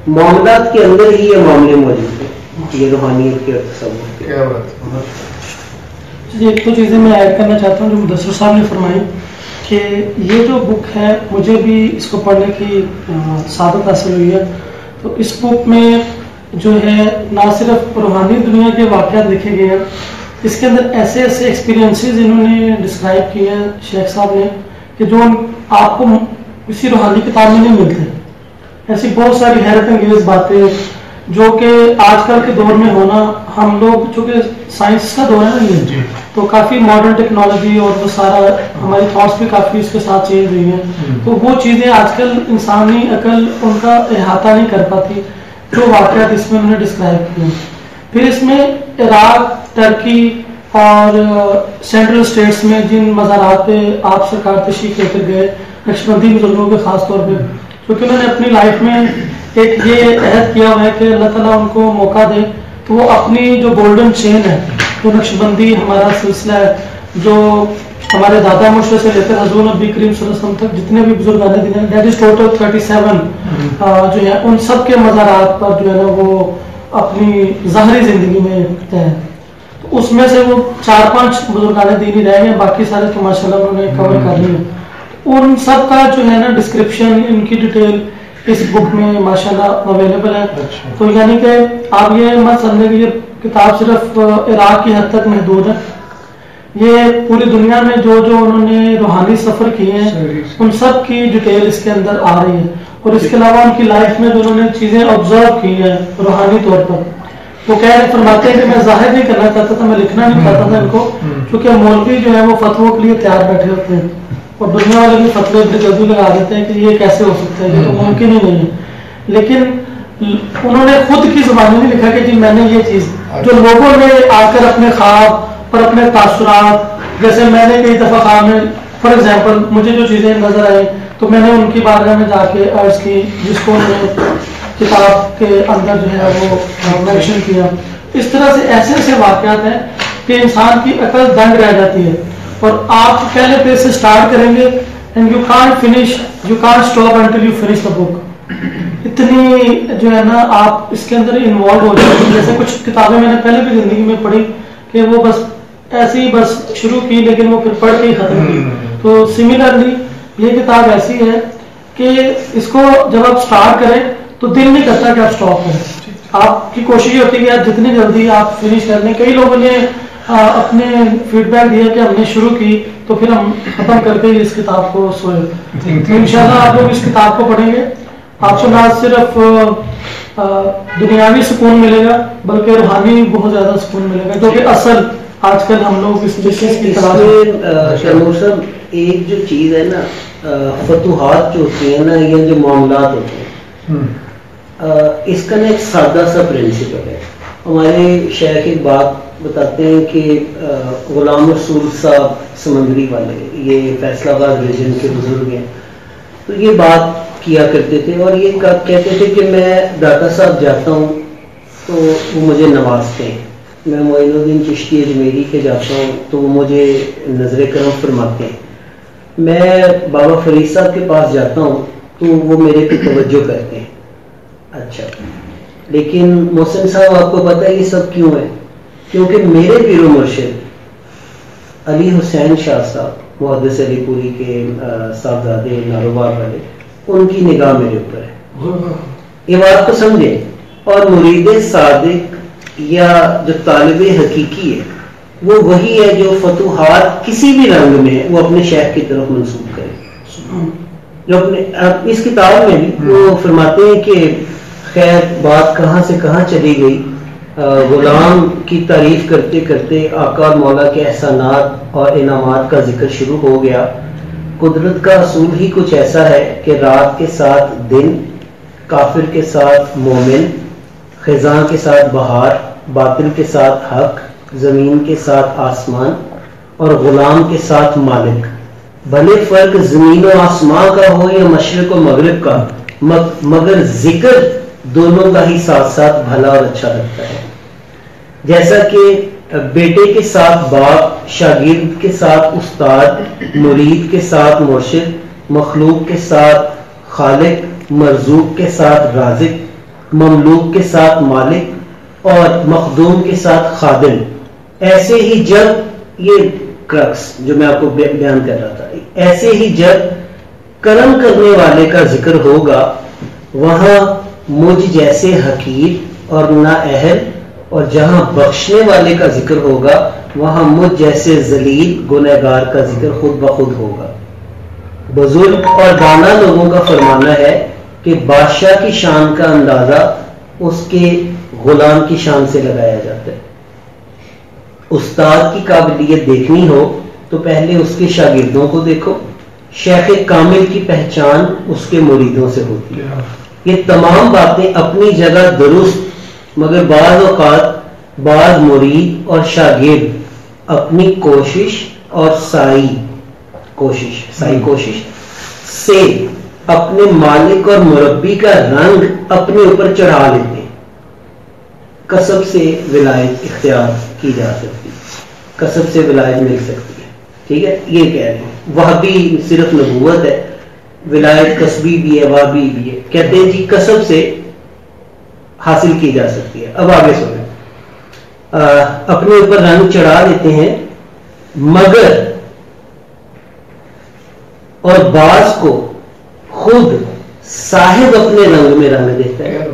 معاملات کے اندر ہی یہ معاملے موجود ہیں. یہ روحانیت کے تصور. ایک تو چیزیں میں ایڈ کرنا چاہتا ہوں جو مدثر صاحب نے فرمائی کہ یہ جو بک ہے مجھے بھی اس کو پڑھنے کی سعادت حاصل ہوئی ہے. تو اس بک میں جو ہے نہ صرف روحانی دنیا کے واقعات لکھے گئے ہیں, اس کے اندر ایسے ایسے ایکسپیرینسز انہوں نے ڈسکرائب کیے ہیں شیخ صاحب نے کہ جو آپ کو کسی روحانی کتاب میں نہیں ملتے. ایسی بہت ساری حیرت انگیز باتیں جو کہ آج کل کے دور میں ہونا, ہم لوگ چونکہ سائنس کا دور ہے نا یہ, تو کافی ماڈرن ٹیکنالوجی اور وہ سارا ہماری تھاٹس بھی کافی اس کے ساتھ چینج ہوئی ہیں. تو وہ چیزیں آج کل انسانی عقل ان کا احاطہ نہیں کر پاتی جو واقعات اس میں انہوں نے ڈسکرائب کیے. پھر اس میں عراق, ترکی اور سینٹرل اسٹیٹس میں جن مزارات پہ آپ سرکار تشریف لے کر گئے نقشبندی بزرگوں کے خاص طور پہ, کیونکہ انہوں نے اپنی لائف میں ایک یہ عہد کیا ہوا ہے کہ اللہ تعالیٰ ان کو موقع دے تو وہ اپنی جو گولڈن چین ہے, جو نقشبندی ہمارا سلسلہ ہے, جو ہمارے دادا مشرے سے لے کر حضور نبی کریم صلی اللہ علیہ وسلم تک جتنے بھی بزرگان دین ہیں, دیٹ از ٹوٹل 37 جو ہے ان سب کے مزارات پر جو ہے نا وہ اپنی ظاہری زندگی میں ہیں. تو اس میں سے وہ 4-5 بزرگان دین ہی رہ گئے, باقی سارے تو ماشاء اللہ انہوں نے کور کر لیے. ان سب کا جو ہے نا ڈسکرپشن, ان کی ڈیٹیل اس بک میں ماشاءاللہ اویلیبل ہے. تو یعنی کہ آپ یہ مت سمجھیں کہ یہ کتاب صرف عراق کی حد تک محدود ہے, یہ پوری دنیا میں جو جو انہوں نے روحانی سفر کیے ہیں ان سب کی ڈیٹیل اس کے اندر آ رہی ہے. اور اس کے علاوہ ان کی لائف میں جو انہوں نے چیزیں آبزرو کی ہیں روحانی طور پر, وہ فرماتے ہیں کہ میں ظاہر نہیں کرنا چاہتا تھا, میں لکھنا نہیں چاہتا تھا ان کو, کیونکہ مولوی جو ہے وہ فتووں کے لیے تیار بیٹھے ہوتے ہیں اور دنیا والے بھی فتوے اتنی جلدی لگا دیتے ہیں کہ یہ کیسے ہو سکتا ہے, یہ تو ممکن ہی نہیں ہے. لیکن انہوں نے خود کی زبان میں لکھا کہ جی میں نے یہ چیز جو لوگوں نے آ کر اپنے خواب پر اپنے تاثرات, جیسے میں نے کئی دفعہ خواب میں فار ایگزامپل مجھے جو چیزیں نظر آئی تو میں نے ان کی بارگاہ میں جا کے عرض کی, جس کو انہوں نے کتاب کے اندر جو ہے وہ مینشن کیا. اس طرح سے ایسے ایسے واقعات ہیں کہ انسان کی عقل دنگ رہ جاتی ہے, اور آپ پہلے پیج سے اسٹارٹ کریں گے and you can't stop until you finish the book. اتنی جو ہے نا آپ اس کے اندر انوالو ہو جائیں گے. جیسے کچھ کتابیں میں نے پہلے بھی زندگی میں پڑھی کہ وہ بس ایسے ہی بس شروع کی لیکن وہ پھر پڑھ کے ہی ختم کی. تو سملرلی یہ کتاب ایسی ہے کہ اس کو جب آپ اسٹارٹ کریں تو دل نہیں کرتا کہ آپ اسٹاپ کریں. آپ کی کوشش یہ ہوتی ہے کہ آپ جتنی جلدی آپ فنش کر لیں. کئی لوگوں نے اپنے فیڈ بیک دیا کہ ہم نے شروع کی تو پھر ہم ختم کر کے اس کتاب کو سوئے. انشاءاللہ آپ لوگ اس کتاب کو پڑھیں گے, آپ کو نہ صرف دنیاوی سکون ملے گا بلکہ روحانی بہت زیادہ سکون ملے گا, جو کہ اصل آج کل ہم لوگ اس چیز کی تلاش. ایک جو چیز ہے نا فتوحات جو ہوتی ہیں نا, یہ جو معاملات ہوتے ہیں, اس کا نا ایک سادہ سا پرنسپل ہے. ہمارے شیخ ایک بات بتاتے ہیں کہ غلام رسول صاحب سمندری والے, یہ فیصلہ آباد ریجن کے بزرگ ہیں, تو یہ بات کیا کرتے تھے اور یہ کہتے تھے کہ میں داتا صاحب جاتا ہوں تو وہ مجھے نوازتے ہیں. میں معین الدین چشتی اجمیری کے جاتا ہوں تو وہ مجھے نظر کرم فرماتے ہیں. میں بابا فرید صاحب کے پاس جاتا ہوں تو وہ میرے پہ توجہ کرتے ہیں. اچھا, لیکن محسن صاحب آپ کو پتہ ہے یہ سب کیوں ہے؟ کیونکہ میرے پیر و مرشد علی حسین شاہ صاحب محدث علی پوری کے صاحبزادے ناروبار والے، ان کی نگاہ میرے اوپر ہے. یہ بات کو سمجھیں. اور مرید صادق یا جو طالب حقیقی ہے وہ وہی ہے جو فتوحات کسی بھی رنگ میں وہ اپنے شیخ کی طرف منسوب کرے. جو اپنے اس کتاب میں بھی وہ فرماتے ہیں کہ خیر بات کہاں سے کہاں چلی گئی، غلام کی تعریف کرتے کرتے آقا اور مولا کے احسانات اور انعامات کا ذکر شروع ہو گیا. قدرت کا اصول ہی کچھ ایسا ہے کہ رات کے ساتھ دن، کافر کے ساتھ مومن، خزاں کے ساتھ بہار، باطل کے ساتھ حق، زمین کے ساتھ آسمان اور غلام کے ساتھ مالک. بھلے فرق زمین و آسمان کا ہو یا مشرق و مغرب کا، مگر ذکر دونوں کا ہی ساتھ ساتھ بھلا اور اچھا لگتا ہے. جیسا کہ بیٹے کے ساتھ باپ، شاگرد کے ساتھ استاد، مرید کے ساتھ مرشد، مخلوق کے ساتھ خالق، مرزوق کے ساتھ رازق، مملوک کے ساتھ مالک اور مخدوم کے ساتھ خادم. ایسے ہی جب یہ کرکس جو میں آپ کو بیان کر رہا تھا، ایسے ہی جب کرم کرنے والے کا ذکر ہوگا وہاں مجھ جیسے حقیر اور نااہل، اور جہاں بخشنے والے کا ذکر ہوگا وہاں مجھ جیسے ذلیل گنہگار کا ذکر خود بخود ہوگا. بزرگ اور دانا لوگوں کا فرمانا ہے کہ بادشاہ کی شان کا اندازہ اس کے غلام کی شان سے لگایا جاتا ہے. استاد کی قابلیت دیکھنی ہو تو پہلے اس کے شاگردوں کو دیکھو. شیخ کامل کی پہچان اس کے مریدوں سے ہوتی ہے. یہ تمام باتیں اپنی جگہ درست، مگر بعض اوقات بعض مرید اور شاگرد اپنی کوشش اور سائی کوشش سے اپنے مالک اور مربی کا رنگ اپنے اوپر چڑھا لیتے ہیں. کسب سے ولایت اختیار کی جا سکتی ہے، کسب سے ولایت مل سکتی ہے. ٹھیک ہے، یہ کہہ رہے ہیں. وہابی صرف نبوت ہے، ولایت کسبی بھی ہے، وہابی بھی ہے. کہتے ہیں جی کسب سے حاصل کی جا سکتی ہے. اب آگے سنیں. اپنے اوپر رنگ چڑھا لیتے ہیں، مگر اور بعض کو خود صاحب اپنے رنگ میں رنگ دیتا ہے.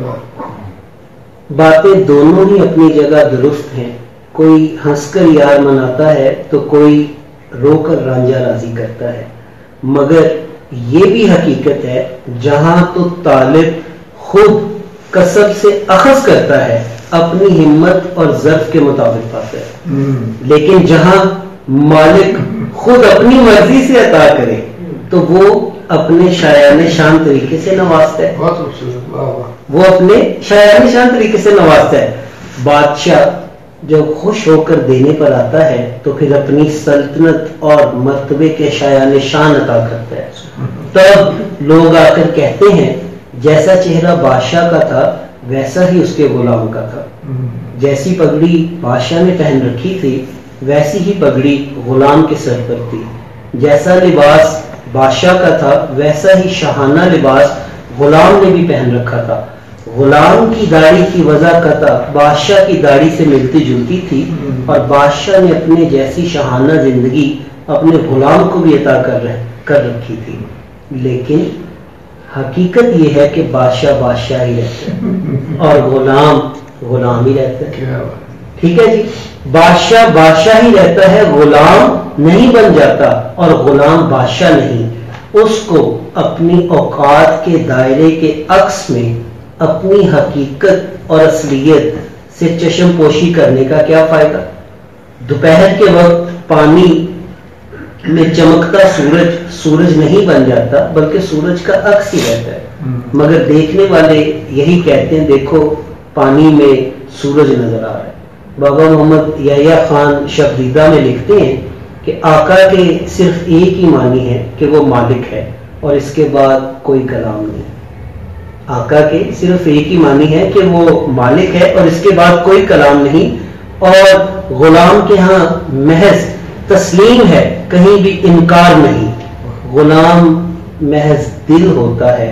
باتیں دونوں ہی اپنی جگہ درست ہیں. کوئی ہنس کر یار مناتا ہے تو کوئی رو کر رانجھا راضی کرتا ہے. مگر یہ بھی حقیقت ہے جہاں تو طالب خود کسب سے اخذ کرتا ہے اپنی ہمت اور ظرف کے مطابق پاتا ہے، لیکن جہاں مالک خود اپنی مرضی سے عطا کرے تو وہ اپنے شایان شان طریقے سے نوازتا ہے. وہ اپنے شایان شان طریقے سے نوازتا ہے. بادشاہ جب خوش ہو کر دینے پر آتا ہے تو پھر اپنی سلطنت اور مرتبے کے شایان شان عطا کرتا ہے. تب لوگ آ کر کہتے ہیں جیسا چہرہ بادشاہ کا تھا ویسا ہی اس کے غلام کا تھا. جیسی پگڑی بادشاہ نے پہن رکھی تھی ویسی ہی پگڑی غلام کے سر پر تھی. جیسا لباس بادشاہ کا تھا ویسا ہی شاہانہ لباس غلام نے بھی پہن رکھا تھا. غلام کی داڑھی کی وضاحت بادشاہ کی داڑھی سے ملتی جلتی تھی، اور بادشاہ نے اپنے جیسی شاہانہ زندگی اپنے غلام کو بھی عطا کر رکھی تھی. لیکن حقیقت یہ ہے کہ بادشاہ بادشاہ ہی رہتا ہے اور غلام غلام ہی رہتا ہے. ٹھیک ہے جی، بادشاہ بادشاہ ہی رہتا ہے، غلام نہیں بن جاتا اور غلام بادشاہ نہیں. اس کو اپنی اوقات کے دائرے کے عکس میں اپنی حقیقت اور اصلیت سے چشم پوشی کرنے کا کیا فائدہ؟ دوپہر کے وقت پانی میں چمکتا سورج نہیں بن جاتا بلکہ سورج کا عکس ہی رہتا ہے. مگر دیکھنے والے یہی کہتے ہیں دیکھو پانی میں سورج نظر آ رہا ہے. بابا محمد یحییٰ خان شفدیدہ میں لکھتے ہیں کہ آقا کے صرف ایک ہی معنی ہے کہ وہ مالک ہے اور اس کے بعد کوئی کلام نہیں. آقا کے صرف ایک ہی معنی ہے کہ وہ مالک ہے اور اس کے بعد کوئی کلام نہیں. اور غلام کے ہاں محض تسلیم ہے، کہیں بھی انکار نہیں. غلام محض دل ہوتا ہے،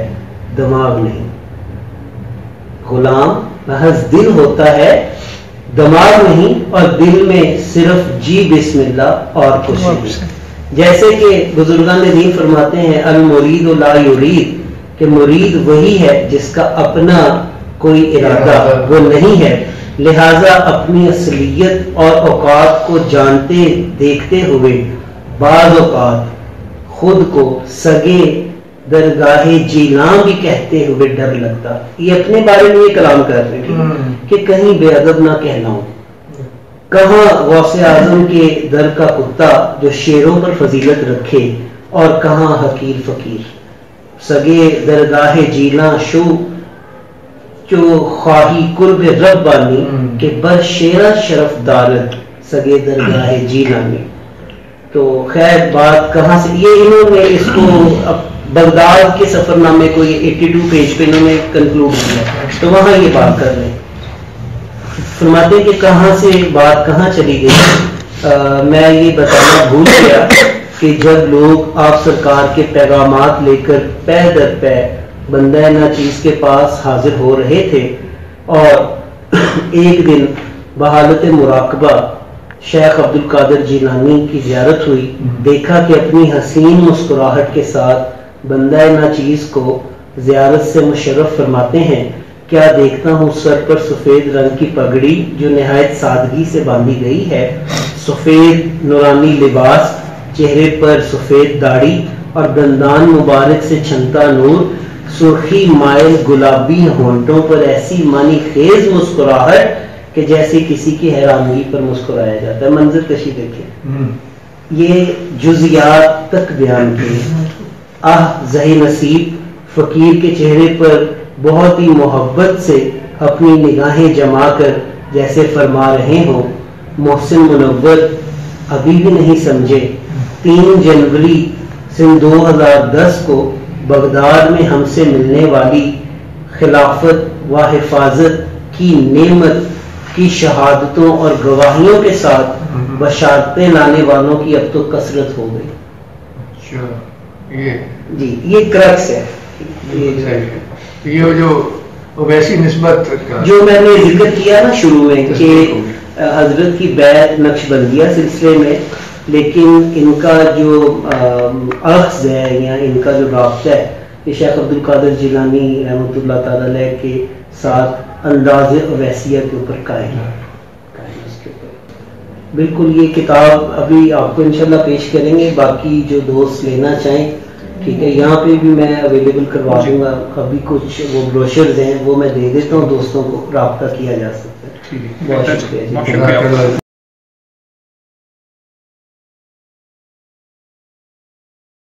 دماغ نہیں. غلام محض دل ہوتا ہے دماغ نہیں، اور دل میں صرف جی بسم اللہ اور کچھ نہیں. جیسے کہ بزرگان دین فرماتے ہیں المرید لا یرید، کہ مرید وہی ہے جس کا اپنا کوئی ارادہ وہ نہیں ہے، لہذا اپنی اصلیت اور اوقات کو جانتے دیکھتے ہوئے بعض اوقات خود کو سگے درگاہ جیلاں بھی کہتے ہوئے ڈر لگتا. یہ اپنے بارے میں یہ کلام کر رہے ہیں کہ کہیں بے ادب نہ کہلاؤں. کہاں غوث اعظم کے در کا کتا جو شیروں پر فضیلت رکھے، اور کہاں حقیر فقیر. سگے درگاہ جیلاں شو جو خواہی قرب رب بانی، کہ بر شیرہ شرف دارت سگے درگاہ جیلاں میں. تو خیر بات کہاں سے، یہ انہوں نے اس کو بغداد کے سفر نامے کو یہ 82 پیج پہ انہوں نے کنکلوڈ کیا، تو وہاں یہ بات کر رہے ہیں. فرماتے ہیں کہ کہاں سے بات کہاں چلی گئی. میں یہ بتانا بھول گیا کہ جب لوگ آپ سرکار کے پیغامات لے کر پے در پے بندہ ناچیز کے پاس حاضر ہو رہے تھے، اور ایک دن بحالت مراقبہ شیخ عبد القادر جیلانی کی زیارت ہوئی، دیکھا کہ اپنی حسین مسکراہٹ کے ساتھ بندہ ناچیز کو زیارت سے مشرف فرماتے ہیں. کیا دیکھتا ہوں سر پر سفید رنگ کی پگڑی جو نہایت سادگی سے باندھی گئی ہے، سفید نورانی لباس، چہرے پر سفید داڑھی، اور دندان مبارک سے چھنتا نور، سرخی مائل گلابی ہونٹوں پر ایسی معنی خیز مسکراہٹ کہ جیسے کسی کی حیرانگی پر مسکرایا جاتا ہے. منظر کشی دیکھیں، یہ جزیات تک بیان کی. زہی نصیب فقیر کے چہرے پر بہت ہی محبت سے اپنی نگاہیں جما کر جیسے فرما رہے ہوں، محسن منور ابھی بھی نہیں سمجھے 3 جنوری سن 2010 کو بغداد میں ہم سے ملنے والی خلافت و حفاظت کی نعمت کی شہادتوں اور گواہیوں کے ساتھ بشارتیں لانے والوں کی اب تو کثرت ہو گئی. جی یہ کرکس ہے. یہ جو ویسی نسبت جو میں نے ذکر کیا نا شروع میں کہ حضرت کی بیعت نقش بندیہ سلسلے میں، لیکن ان کا جو اخذ ہے یا ان کا جو رابطہ ہے یہ شیخ عبد القادر جیلانی رحمۃ اللہ تعالی علیہ کے ساتھ انداز اویسیہ کے اوپر قائم ہے. بالکل یہ کتاب ابھی آپ کو انشاءاللہ پیش کریں گے. باقی جو دوست لینا چاہیں ٹھیک ہے، یہاں پہ بھی میں اویلیبل کروا دوں گا. ابھی کچھ وہ بروشرز ہیں وہ میں دے دیتا ہوں، دوستوں کو رابطہ کیا جا سکتا ہے. بہت شکریہ.